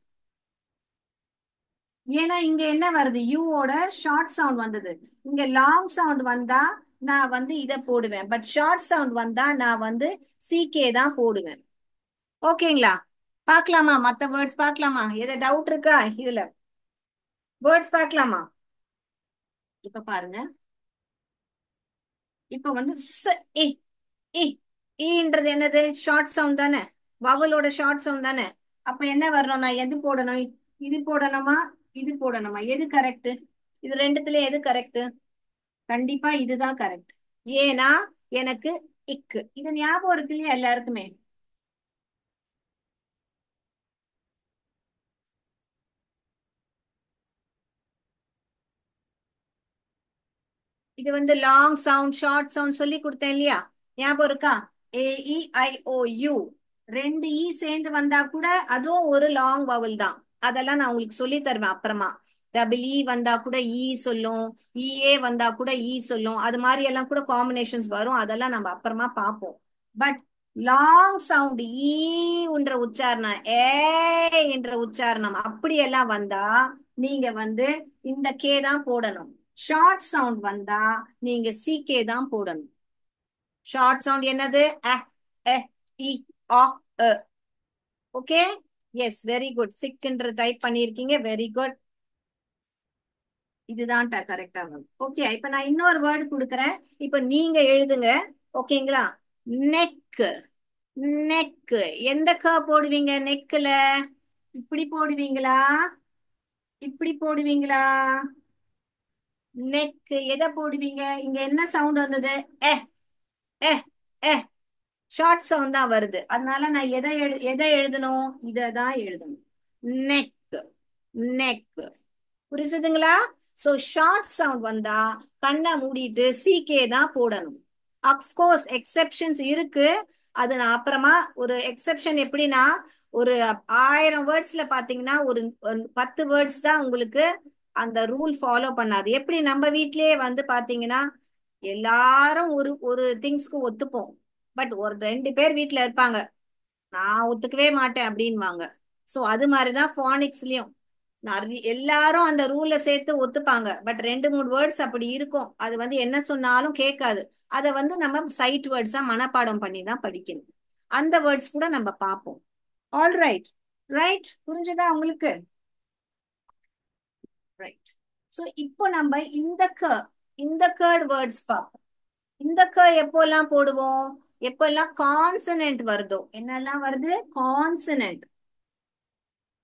ஏன்னா இங்க என்ன வருது, யூவோட ஷார்ட் சவுண்ட் வந்தது. இங்க லாங் சவுண்ட் வந்தா நான் வந்து இத போடுவேன், பட் ஷார்ட் சவுண்ட் வந்தா நான் வந்து சிகே தான் போடுவேன். ஓகேங்களா? பார்க்கலாமா? மத்த வேர்ட்ஸ் பார்க்கலாமா? எது டவுட் இருக்கா இதுல? வேர்ட்ஸ் பார்க்கலாமா? இப்ப பாருங்க. இப்ப வந்து இ, இ, ஈன்றது என்னது? ஷார்ட் சவுண்ட் தானே, வவலோட ஷார்ட் சவுண்ட் தானே. அப்ப என்ன வரணும், நான் எது போடணும்? இது போடணுமா இது போடணுமா? எது கரெக்ட்? இது ரெண்டுத்துல எது கரெக்ட்? கண்டிப்பா இதுதான் கரெக்ட். ஏன்னா எனக்கு இக்கு இது ஞாபகம் இருக்கு இல்லையா எல்லாருக்குமே? இது வந்து லாங் சவுண்ட் ஷார்ட் சவுண்ட் சொல்லி கொடுத்தேன் இல்லையா? ஞாபகம் இருக்கா? ஏஇஐஓயு ரெண்டு ஈ சேர்ந்து வந்தா கூட அதுவும் ஒரு லாங் வவல் தான். அதெல்லாம் நான் உங்களுக்கு சொல்லி தருவேன் அப்புறமா. டபுள் இ வந்தா கூட ஈ சொல்லும், இஏ வந்தா கூட ஈ சொல்லும். அது மாதிரி எல்லாம் கூட காம்பினேஷன்ஸ் வரும், அதெல்லாம் நம்ம அப்புறமா பார்ப்போம். பட் லாங் சவுண்ட் ஈன்ற உச்சாரணம், ஏ என்ற உச்சாரணம் அப்படியெல்லாம் வந்தா நீங்க வந்து இந்த கே தான் போடணும். ஷார்ட் சவுண்ட் வந்தா நீங்க சிகே தான் போடணும். ஷார்ட் சவுண்ட் என்னது? அ, எ, இ, ஆ, அ. Okay, yes, very good. சிக்ன்ற டைப் பண்ணிருக்கீங்க, வெரி குட். இதுதான் கரெக்டா வரும். ஓகே, இப்ப நான் இன்னொரு வேர்டு கொடுக்குறேன், இப்ப நீங்க எழுதுங்க. ஓகேங்களா? நெக். நெக். எந்த க போடுவீங்க நெக்ல? இப்படி போடுவீங்களா? இப்படி போடுவீங்களா? நெக் எதை போடுவீங்க? இங்க என்ன சவுண்ட் வந்தது? ஏ. ஏ. ஏ. ஷார்ட் சவுண்ட் தான் வருது. அதனால நான் எதை எழுதணும்? இதை தான் எழுதணும். நெக். நெக். புரிஞ்சுதுங்களா? சோ ஷார்ட் சவுண்ட் வந்தா கண்ணை மூடிட்டு சிகே தான் போடணும். அப்கோர்ஸ் எக்ஸெப்ஷன்ஸ் இருக்கு. அது நான் அப்புறமா ஒரு எக்ஸெப்ஷன் எப்படின்னா, ஒரு 1000 வேர்ட்ஸ்ல பாத்தீங்கன்னா ஒரு 10 வேர்ட்ஸ் தான் உங்களுக்கு அந்த ரூல் ஃபாலோ பண்ணாது. எப்படி நம்ம வீட்லயே வந்து பாத்தீங்கன்னா எல்லாரும் ஒரு ஒரு திங்ஸ்க்கு ஒத்துப்போம். பட் ஒரு 2 பேர் வீட்ல இருப்பாங்க, நான் ஒத்துக்கவே மாட்டேன் அப்படின்வாங்க. சோ அது மாதிரிதான் ஃபானிக்ஸ்லயும் நிறைய எல்லாரும் அந்த ரூல்ல சேர்த்து ஒத்துப்பாங்க. பட் 2 3 வேர்ட்ஸ் அப்படி இருக்கும், அது வந்து என்ன சொன்னாலும் கேட்காது. அதை வந்து நம்ம சைட் வேர்ட்ஸா மனப்பாடம் பண்ணி தான் படிக்கணும். அந்த வேர்ட்ஸ் கூட நம்ம பார்ப்போம். All right. ரைட், புரிஞ்சுதா உங்களுக்கு? ரைட். சோ இப்போ நம்ம இந்த கேர்ட் வேர்ட்ஸ் பார்ப்போம். இந்த எப்போல்லாம் போடுவோம்? எப்பெல்லாம் கான்சனன்ட் வருதோ. என்னெல்லாம் வருது? கான்சனன்ட்.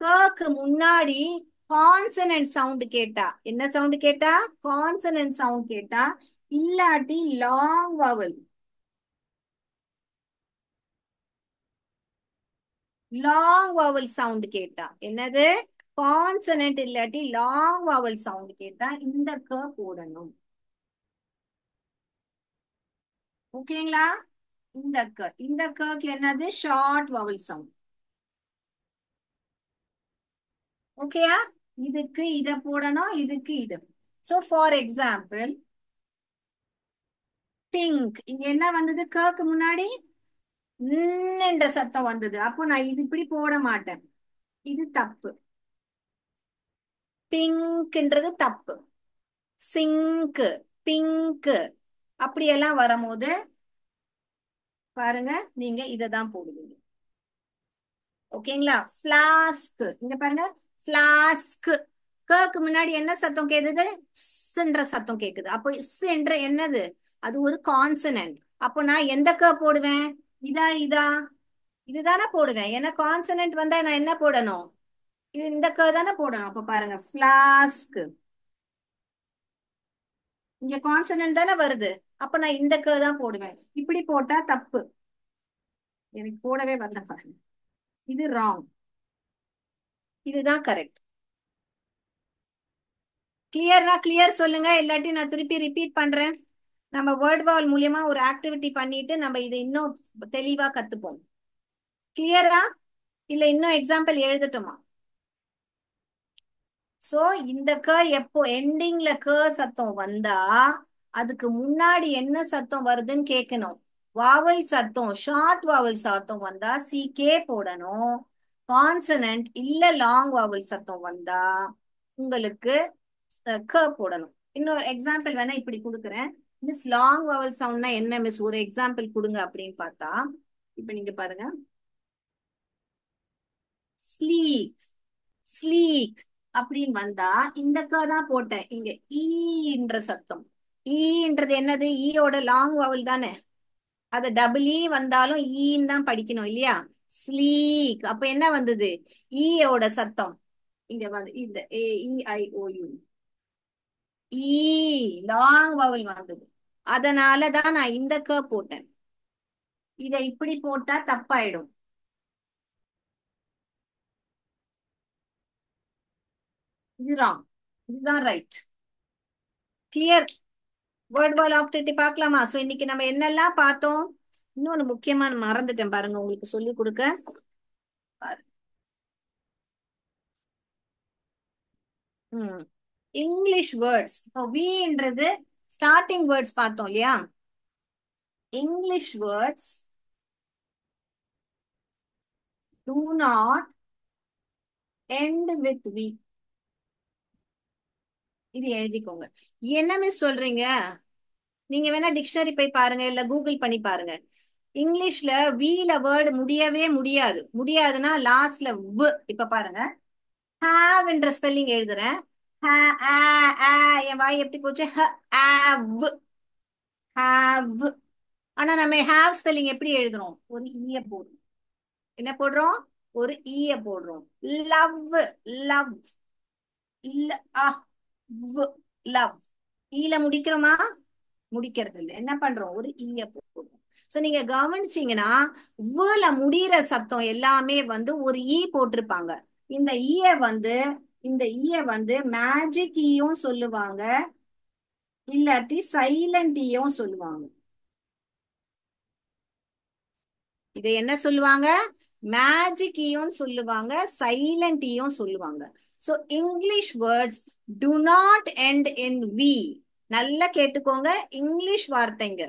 க்கு முன்னாடி கான்சனன்ட் சவுண்ட் கேட்டா, என்ன சவுண்ட் கேட்டா? கான்சனன்ட் சவுண்ட் கேட்டா, இல்லாட்டி long vowel. Long vowel sound கேட்டா என்னது? கான்சனன்ட் இல்லாட்டி லாங் வவல் சவுண்ட் கேட்டா இந்த போடணும். ஓகேங்களா? இந்த க்கு என்னது? Short vowel sound. ஓகேயா? இதுக்கு இத போடணும், இதுக்கு இது. So for example pink. இங்க என்ன வந்தது? க்கு முன்னாடி என்ற சத்தம் வந்தது. அப்போ நான் இது இப்படி போட மாட்டேன். இது தப்பு. பிங்க்ன்றது தப்பு. சிங்க், பிங்க் அப்படியெல்லாம் வரும்போது பாருங்க, நீங்க இதை தான் போடுவீங்க. ஓகேங்களா? ஃபிளாஸ்க். இங்க பாருங்க, ஃபிளாஸ்க். க்கு முன்னாடி என்ன சத்தம் கேக்குது? ன்ற சத்தம் கேக்குது. அப்போ என்ற என்னது? அது ஒரு கான்சனன்ட். அப்போ நான் எந்த போடுவேன்? இதா இதுதானே போடுவேன். ஏன்னா கான்சனன்ட் வந்தா நான் என்ன போடணும்? இது இந்த தானே போடணும். அப்ப பாருங்க, ஃபிளாஸ்க். இங்க கான்சனன்ட் தானே வருது. அப்ப நான் இந்த தான் போடுவேன். இப்படி போட்டா தப்பு. எனக்கு போடவே வரல பாருங்க. இது ராங். இதுதான் கரெக்ட். கிளியர்னா கிளியர் சொல்லுங்க, இல்லாட்டி நான் திருப்பி ரிப்பீட் பண்றேன். நம்ம வேர்ட் வால் மூலியமா ஒரு ஆக்டிவிட்டி பண்ணிட்டு நம்ம இதை இன்னும் தெளிவா கத்துப்போம். கிளியரா? இல்ல இன்னும் எக்ஸாம்பிள் எழுதட்டுமா? சோ இந்த எப்போ எண்டிங்ல சத்தம் வந்தா அதுக்கு முன்னாடி என்ன சத்தம் வருதுன்னு கேட்கணும். வாவல் சத்தம், ஷார்ட் வாவல் சத்தம் வந்தா கே போடணும். கான்சனன்ட் இல்ல லாங் வாவல் சத்தம் வந்தா உங்களுக்கு போடணும். இன்னொரு எக்ஸாம்பிள் வேணா இப்படி கொடுக்குறேன். மிஸ் லாங் வாவல் சவுண்ட்னா என்ன மிஸ், ஒரு எக்ஸாம்பிள் கொடுங்க அப்படின்னு பார்த்தா, இப்ப நீங்க பாருங்க, ஸ்லீக். ஸ்லீக் அப்படின்னு வந்தா இந்த தான் போட்டேன். இங்க ஈன்ற சத்தம். ஈன்றது என்னது? ஈயோட லாங் வவல் தானே. அது டபுள் ஈ வந்தாலும் ஈன்னு தான் படிக்கணும் இல்லையா? ஸ்லீக். அப்ப என்ன வந்தது? ஈயோட சத்தம் இங்க வந்து இந்த AEIOU. ஈ லாங் வவல் வந்தது. அதனாலதான் நான் இந்த போட்டேன். இதை இப்படி போட்டா தப்பாயிடும். இது ராங். இதுதான் ரைட். கிளியர்? வேர்ட் பால் ஆக்டிவிட்டி பார்க்கலாமா? சோ இன்னைக்கு நம்ம என்னெல்லாம் பார்த்தோம்? இன்னொன்னு முக்கியமா நான் மறந்துட்டேன் பாருங்க, உங்களுக்கு சொல்லி கொடுக்க. பாரு. English words. இப்போ வின்றது ஸ்டார்டிங் வேர்ட்ஸ் பார்த்தோம் இல்லையா? English words do not end with V. இது எழுதிக்கோங்க. என்ன மிஸ் சொல்றீங்க? நீங்க வேணா டிக்ஷனரி போய் பாருங்க, இல்ல கூகுள் பண்ணி பாருங்க. இங்கிலீஷ்ல வீல வேர்டு முடியவே முடியாது. முடியாதுன்னா லாஸ்ட்ல இப்ப பாருங்க, ஹாவ் என்ற ஸ்பெல்லிங் எழுதுறேன். என் வாய் எப்படி போச்சு? ஹாவ். ஹாவ். ஆனா நம்ம ஹேவ் ஸ்பெல்லிங் எப்படி எழுதுறோம்? ஒரு ஈய போடுறோம். என்ன போடுறோம்? ஒரு ஈய போடுறோம். லவ். லவ். இல்ல. ஆ. லவ். ஈல முடிக்கிறோமா? முடிக்கிறது இல்ல. என்ன பண்றோம்? ஒரு ஈய போடுறோம். சோ நீங்க கவனிச்சீங்கன்னா வ்ல முடியிற சத்தம் எல்லாமே வந்து ஒரு ஈ போட்டிருப்பாங்க. இந்த ஈய வந்து இந்த ஈய வந்து மேஜிக் ஈயும் சொல்லுவாங்க, இல்லாட்டி சைலண்ட் ஈயும் சொல்லுவாங்க. இதை என்ன சொல்லுவாங்க? மேஜிக் ஈயும் சொல்லுவாங்க, சைலண்ட் ஈயும் சொல்லுவாங்க. So English words do not end in V. நல்லா கேட்டுக்கோங்க. இங்கிலீஷ் வார்த்தைங்க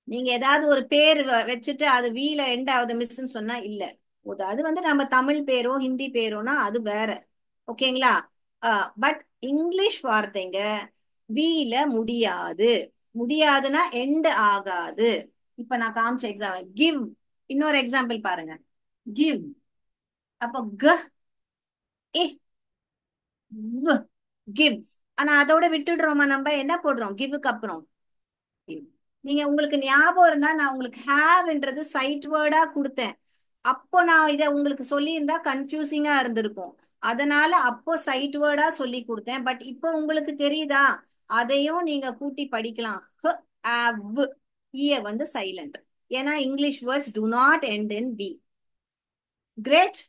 நீங்க ஏதாவது ஒரு பேர் வச்சுட்டு அது வீல எண்ட் ஆகுது மிஸ்ன்னு சொன்னா இல்ல. அது வந்து நம்ம தமிழ் பேரோ ஹிந்தி பேரோனா அது வேற. ஓகேங்களா? பட் இங்கிலீஷ் வார்த்தைங்க வீல முடியாது. முடியாதுன்னா எண்ட் ஆகாது. இப்ப நான் காமிச்ச எக்ஸாம்பிள் கிவ். இன்னொரு எக்ஸாம்பிள் பாருங்க. கிவ். அப்போ கிவ். ஆனா அதோட விட்டுடுறோமா? நம்ம என்ன போடுறோம் கிவ்க்கு அப்புறம்? நீங்க உங்களுக்கு ஞாபகம் இருந்தா நான் உங்களுக்கு ஹேவ்ன்றது சைட் வேர்டா கொடுத்தேன். அப்போ நான் இதை உங்களுக்கு சொல்லியிருந்தா கன்ஃபியூசிங்கா இருந்திருக்கும். அதனால அப்போ சைட் வேர்டா சொல்லி கொடுத்தேன். பட் இப்போ உங்களுக்கு தெரியுதா? அதையும் நீங்க கூட்டி படிக்கலாம். ஹவ். ஈய வந்து சைலண்ட். ஏன்னா English words do not end in B. Great.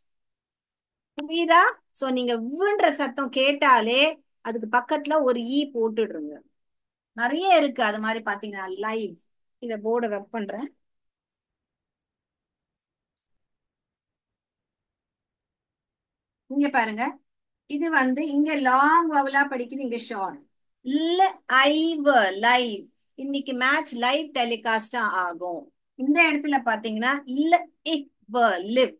புரியுதா? சோ நீங்க வ்ன்ற சத்தம் கேட்டாலே அதுக்கு பக்கத்துல ஒரு ஈ போட்டுடுங்க. நிறைய இருக்கு அது மாதிரி பாத்தீங்கன்னா லைவ். இத போர்டு ரப் பண்றேன். இங்க பாருங்க. இது வந்து இங்க லாங் வவலா படிக்குது, இங்க ஷார்ட். ல. ஐவ. லைவ். இன்னைக்கு மேட்ச் லைவ் டெலிகாஸ்டா ஆகும். இந்த இடத்துல பாத்தீங்கன்னா இல்ல. இவ. லிவ்.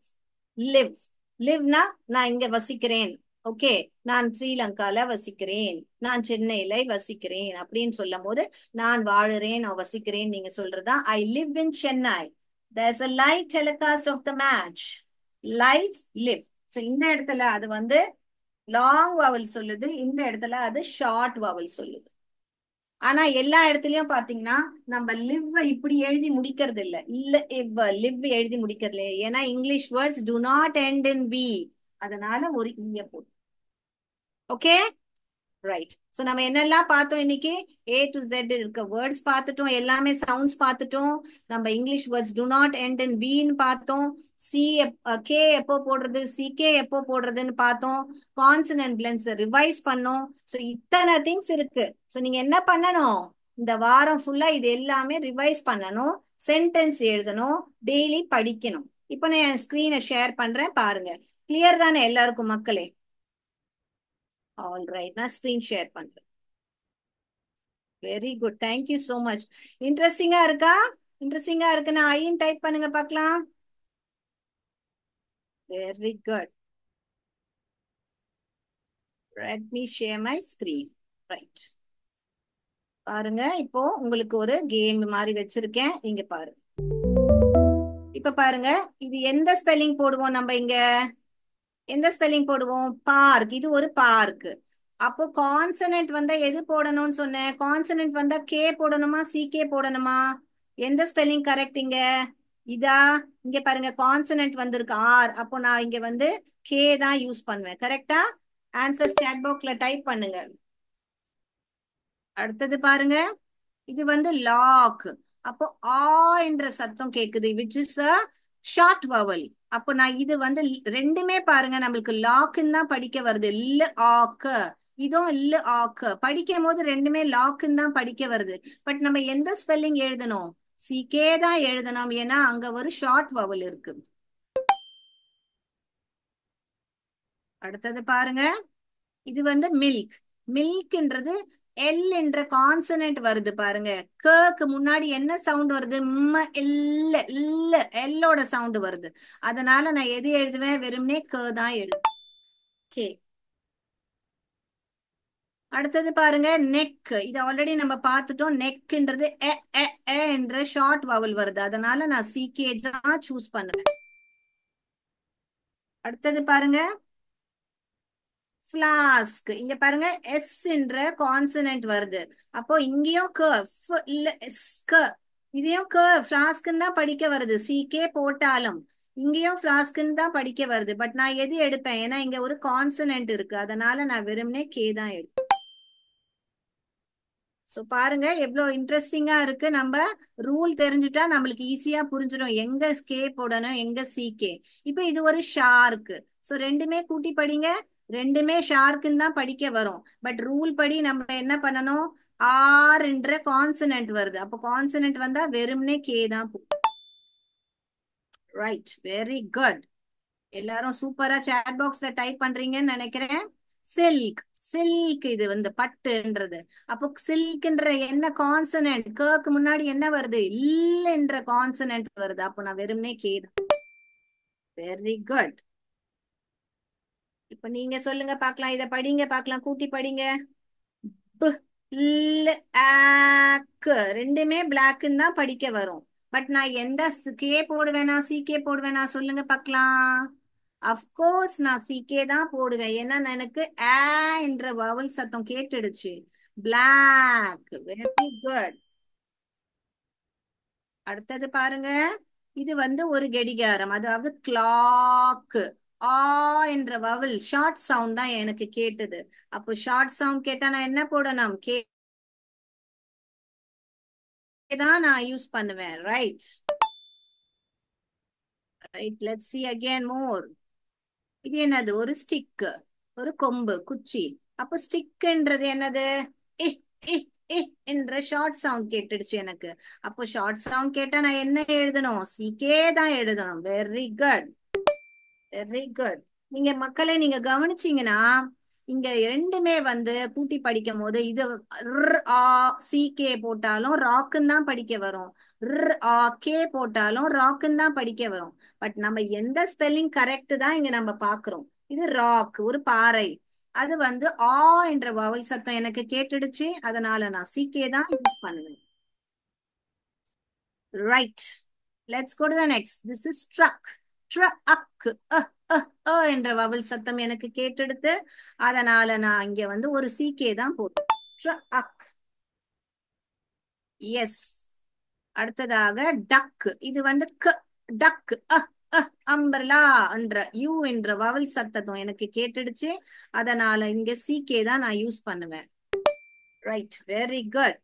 லிவ். லிவ்னா நான் இங்க வசிக்கிறேன். ஓகே. நான் ஸ்ரீலங்கால வசிக்கிறேன், நான் சென்னையில வசிக்கிறேன் அப்படின்னு சொல்லும் போது நான் வாழுறேன், நான் வசிக்கிறேன் நீங்க சொல்றதா I live in Chennai. there's a live telecast of the match. live. live. So இந்த இடத்துல அது வந்து லாங் வவல் சொல்லுது, இந்த இடத்துல அது ஷார்ட் வவல் சொல்லுது. ஆனா எல்லா இடத்துலயும் பாத்தீங்கன்னா நம்ம லிவ் இப்படி எழுதி முடிக்கிறது இல்ல. இல்ல இவ் லிவ் எழுதி முடிக்கிறது இல்ல. ஏன்னா English words do not end in B. அதனால ஒரு ஈய போட்டு. ஓகே. ரைட். சோ நம்ம என்னெல்லாம் பார்த்தோம் இன்னைக்கு? ஏ டு Z இருக்க வேர்ட்ஸ் பார்த்துட்டோம், எல்லாமே சவுண்ட்ஸ் பார்த்துட்டோம். நம்ம English words do not end in வின்னு பார்த்தோம். சி கே எப்போ போடுறது, சிகே எப்போ போடுறதுன்னு பார்த்தோம். கான்சனன்ட் பிளெண்ட்ஸ் ரிவைஸ் பண்ணோம். சோ இத்தனை திங்ஸ் இருக்கு. சோ நீங்க என்ன பண்ணணும்? இந்த வாரம் ஃபுல்லா இது எல்லாமே ரிவைஸ் பண்ணணும், சென்டென்ஸ் எழுதணும், டெய்லி படிக்கணும். இப்போ நான் என் ஸ்கிரீனை ஷேர் பண்றேன், பாருங்க. கிளியர் தானே எல்லாருக்கும் மக்களே? ஆல் ரைட், நான் ஸ்கிரீன் ஷேர் பண்றேன். Very good, thank you so much. இன்ட்ரெஸ்டிங்கா இருக்கா? இன்ட்ரெஸ்டிங்கா இருக்குன்னா ஐன்னு டைப் பண்ணுங்க பார்க்கலாம். Very good. let me share my screen. Right. பாருங்க, இப்போ உங்களுக்கு ஒரு கேம் மாதிரி வச்சிருக்கேன், இங்க பாருங்க. இப்ப பாருங்க, இது எந்த ஸ்பெல்லிங் போடுவோம் நம்ம இங்க? எந்த ஸ்பெல்லிங் போடுவோம்? பார்க். இது ஒரு பார்க். அப்போ கான்சனன்ட் வந்தா எது போடணும்னு சொன்னேன்? கான்சனன்ட் வந்தா கே போடணுமா சிகே போடணுமா? எந்த ஸ்பெல்லிங் கரெக்ட் இங்க? இதா? இங்க பாருங்க, கான்சனன்ட் வந்திருக்கு ஆர். அப்போ நான் இங்க வந்து கே தான் யூஸ் பண்ணுவேன். கரெக்டா? ஆன்சர் சாட் பாக்ஸ்ல டைப் பண்ணுங்க. அடுத்தது பாருங்க, இது வந்து லாக். அப்போ ஆ என்ற சத்தம் கேக்குது, which is a short vowel. அப்போ நான் இது வந்து ரெண்டுமே பாருங்க நம்மளுக்கு லாக்குன்னு தான் படிக்க வருது. இல்ல ஆக்கு. இதுவும் இல்ல ஆக்கு. படிக்கும் போது ரெண்டுமே லாக்குன்னு தான் படிக்க வருது. பட் நம்ம எந்த ஸ்பெல்லிங் எழுதணும்? சிகே தான் எழுதணும், ஏன்னா அங்க ஒரு ஷார்ட் வவல் இருக்கு. அடுத்தது பாருங்க, இது வந்து மில்க். மில்க்ன்றது எல் என்ற கான்சனன்ட் வருது பாருங்க. க்கு முன்னாடி என்ன சவுண்ட் வருது? இல்ல இல்ல எல்லோட சவுண்ட் வருது. அதனால நான் எது எழுதுவேன்? வெறும்னே க தான் எழுதுவேன். கே. அடுத்தது பாருங்க, நெக். இது ஆல்ரெடி நம்ம பார்த்துட்டோம். நெக்ன்றது எ எ எ என்ற ஷார்ட் வவல் வருது, அதனால நான் சிகே தான் சூஸ் பண்ணுவேன். அடுத்தது பாருங்க, ஃபிளாஸ்க். இங்க பாருங்க, எஸ் என்ற கான்சனன்ட் வருது. அப்போ இங்கேயும் க. இல்ல எஸ் க. இதையும் ஃபிளாஸ்க்குன்னு தான் படிக்க வருது, சிகே போட்டாலும் இங்கேயும் ஃபிளாஸ்க்குன்னு தான் படிக்க வருது. பட் நான் எது எடுப்பேன், ஏன்னா இங்க ஒரு கான்சனன்ட் இருக்கு, அதனால நான் வெறுமனே கே தான் எடுப்பேன். ஸோ பாருங்க எவ்வளோ இன்ட்ரெஸ்டிங்கா இருக்கு. நம்ம ரூல் தெரிஞ்சுட்டா நம்மளுக்கு ஈஸியா புரிஞ்சிடும் எங்க கே போடணும் எங்க சிகே. இப்போ இது ஒரு ஷார்க்கு. ஸோ ரெண்டுமே கூட்டி படிங்க. ரெண்டுமே ஷார்க்குன்னு தான் படிக்க வரும். பட் ரூல் படி நம்ம என்ன பண்ணணும், ஆர் என்ற கான்சனன்ட் வருது, அப்போ கான்சனன்ட் வந்தா வெறுமனே கே தான். Right, very good. எல்லாரும் சூப்பரா சேட் பாக்ஸ்ல டைப் பண்றீங்கன்னு நினைக்கிறேன். சில்க், சில்க் இது வந்து பட்டுன்றது. அப்போ சில்க்ன்ற என்ன கான்சனன்ட், கேக்கு முன்னாடி என்ன வருது, இல்ல என்ற கான்சனன்ட் வருது, அப்போ நான் வெறுமனே கேது. Very good. இப்ப நீங்க சொல்லுங்க பார்க்கலாம், இத படிங்க பார்க்கலாம், கூட்டி படிங்க. ப, ல், ஆக்கு ரெண்டுமே பிளாக்னு தான் படிக்க வரும். பட் நான் எந்த கே போடுவேனா சிகே போடுவேனா சொல்லுங்க பார்க்கலாம். அஃப்கோர்ஸ் நான் சிகே தான் போடுவேன், ஏன்னா எனக்கு ஆ என்ற வவல் சத்தம் கேட்டுடுச்சு. Black, very good. அடுத்தது பாருங்க, இது வந்து ஒரு கடிகாரம், அதாவது கிளாக். ஆ என்ற வவல் ஷார்ட் சவுண்ட் தான் எனக்கு கேட்டது. அப்போ ஷார்ட் சவுண்ட் கேட்டா நான் என்ன போடணும், கே தான் நான் யூஸ் பண்ணுவேன். Right, right. Let's see again more. இது என்னது, ஒரு ஸ்டிக், ஒரு கொம்பு, குச்சி. அப்போ ஸ்டிக்ன்றது என்னது, இ இ இ என்ற ஷார்ட் சவுண்ட் கேட்டுடுச்சு எனக்கு. அப்போ ஷார்ட் சவுண்ட் கேட்டா நான் என்ன எழுதணும், சிகே தான் எழுதணும். Very good, very good. நீங்க மக்களே நீங்க கவனிச்சீங்கன்னா இங்க ரெண்டுமே வந்து கூட்டி படிக்கும் போது இது சி கே போட்டாலும் ராக்குன்னு தான் படிக்க வரும், கே போட்டாலும் ராக்குன்னு தான் படிக்க வரும். பட் நம்ம எந்த ஸ்பெல்லிங் கரெக்ட் தான் இங்க நம்ம பாக்குறோம். இது ராக், ஒரு பாறை. அது வந்து ஆ என்ற வவல் சத்தம் எனக்கு கேட்டுடுச்சு, அதனால நான் சிகே தான் யூஸ் பண்ணுவேன். Right, let's go to the next. This is truck. Truck, என்ற வவல் சத்தம் எனக்கு கேட்டெடுத்து, அதனால நான் இங்க வந்து ஒரு சிகே தான் போட்டேன். ட்ரக். எஸ். அடுத்ததாக டக். இது வந்து டக், அம்பர்லா என்ற யூ என்ற வவல் சத்தம் எனக்கு கேட்டுடுச்சு, அதனால இங்க சிகே தான் நான் யூஸ் பண்ணுவேன். Right, very good.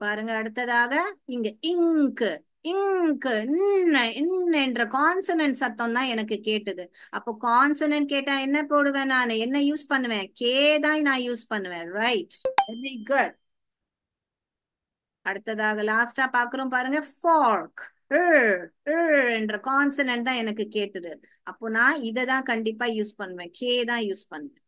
பாருங்க அடுத்ததாக இங்க இங்கு. இங்கு என்ற கான்சனன்ட் சத்தம் தான் எனக்கு கேட்டது. அப்போ கான்சனன்ட் கேட்டா என்ன போடுவேன், நான் என்ன யூஸ் பண்ணுவேன், கே தான் நான் யூஸ் பண்ணுவேன். Right, very good. அடுத்ததாக லாஸ்டா பாக்குறோம் பாருங்க, ஃபார்க். என்ற கான்சனன்ட் தான் எனக்கு கேட்டது, அப்போ நான் இதை தான் கண்டிப்பா யூஸ் பண்ணுவேன், கே தான் யூஸ் பண்ணுவேன்.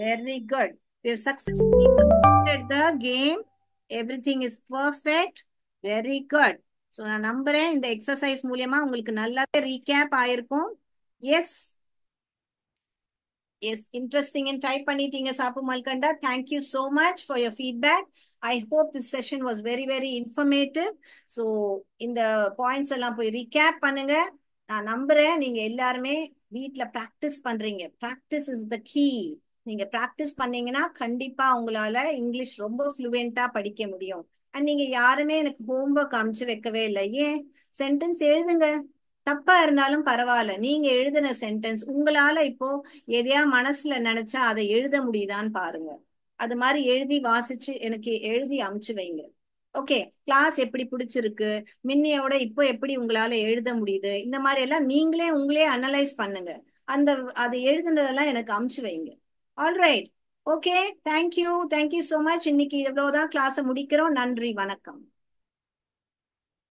Very good. We have successfully completed the game. Everything is perfect. Very good. So நான் நம்புறேன் இந்த எக்ஸசைஸ் மூலியமா உங்களுக்கு நல்லாவே ரீகேப் ஆயிருக்கும். எஸ், எஸ், இன்ட்ரெஸ்டிங் டைப் பண்ணிட்டீங்க சாப்பு மல்கண்டா. Thank you so much for your feedback. I hope this session was very very informative. So இந்த பாயிண்ட்ஸ் எல்லாம் போய் ரீகேப் பண்ணுங்க. நான் நம்புறேன் நீங்க எல்லாருமே வீட்ல பிராக்டிஸ் பண்றீங்க. Practice is the key. நீங்க பிராக்டிஸ் பண்ணீங்கன்னா கண்டிப்பா உங்களால இங்கிலீஷ் ரொம்ப ஃப்ளூயண்டா படிக்க முடியும். அண்ட் நீங்க யாருமே எனக்கு ஹோம்ஒர்க் அனுப்பிச்சு வைக்கவே இல்லை. ஏன், சென்டென்ஸ் எழுதுங்க, தப்பா இருந்தாலும் பரவாயில்ல. நீங்க எழுதின சென்டென்ஸ் உங்களால இப்போ எதையா மனசுல நினைச்சா அதை எழுத முடியுதான்னு பாருங்க. அது மாதிரி எழுதி வாசிச்சு எனக்கு எழுதி அமுச்சு வைங்க. ஓகே, கிளாஸ் எப்படி பிடிச்சிருக்கு, முன்னையோட இப்போ எப்படி உங்களால எழுத முடியுது, இந்த மாதிரி எல்லாம் நீங்களே உங்களே அனலைஸ் பண்ணுங்க. அந்த அது எழுதுனதெல்லாம் எனக்கு அமுச்சு வைங்க. Alright, okay, thank you, thank you so much. இன்னைக்கு இவ்வளவுதான், கிளாஸை முடிக்கிறோம். நன்றி, வணக்கம்.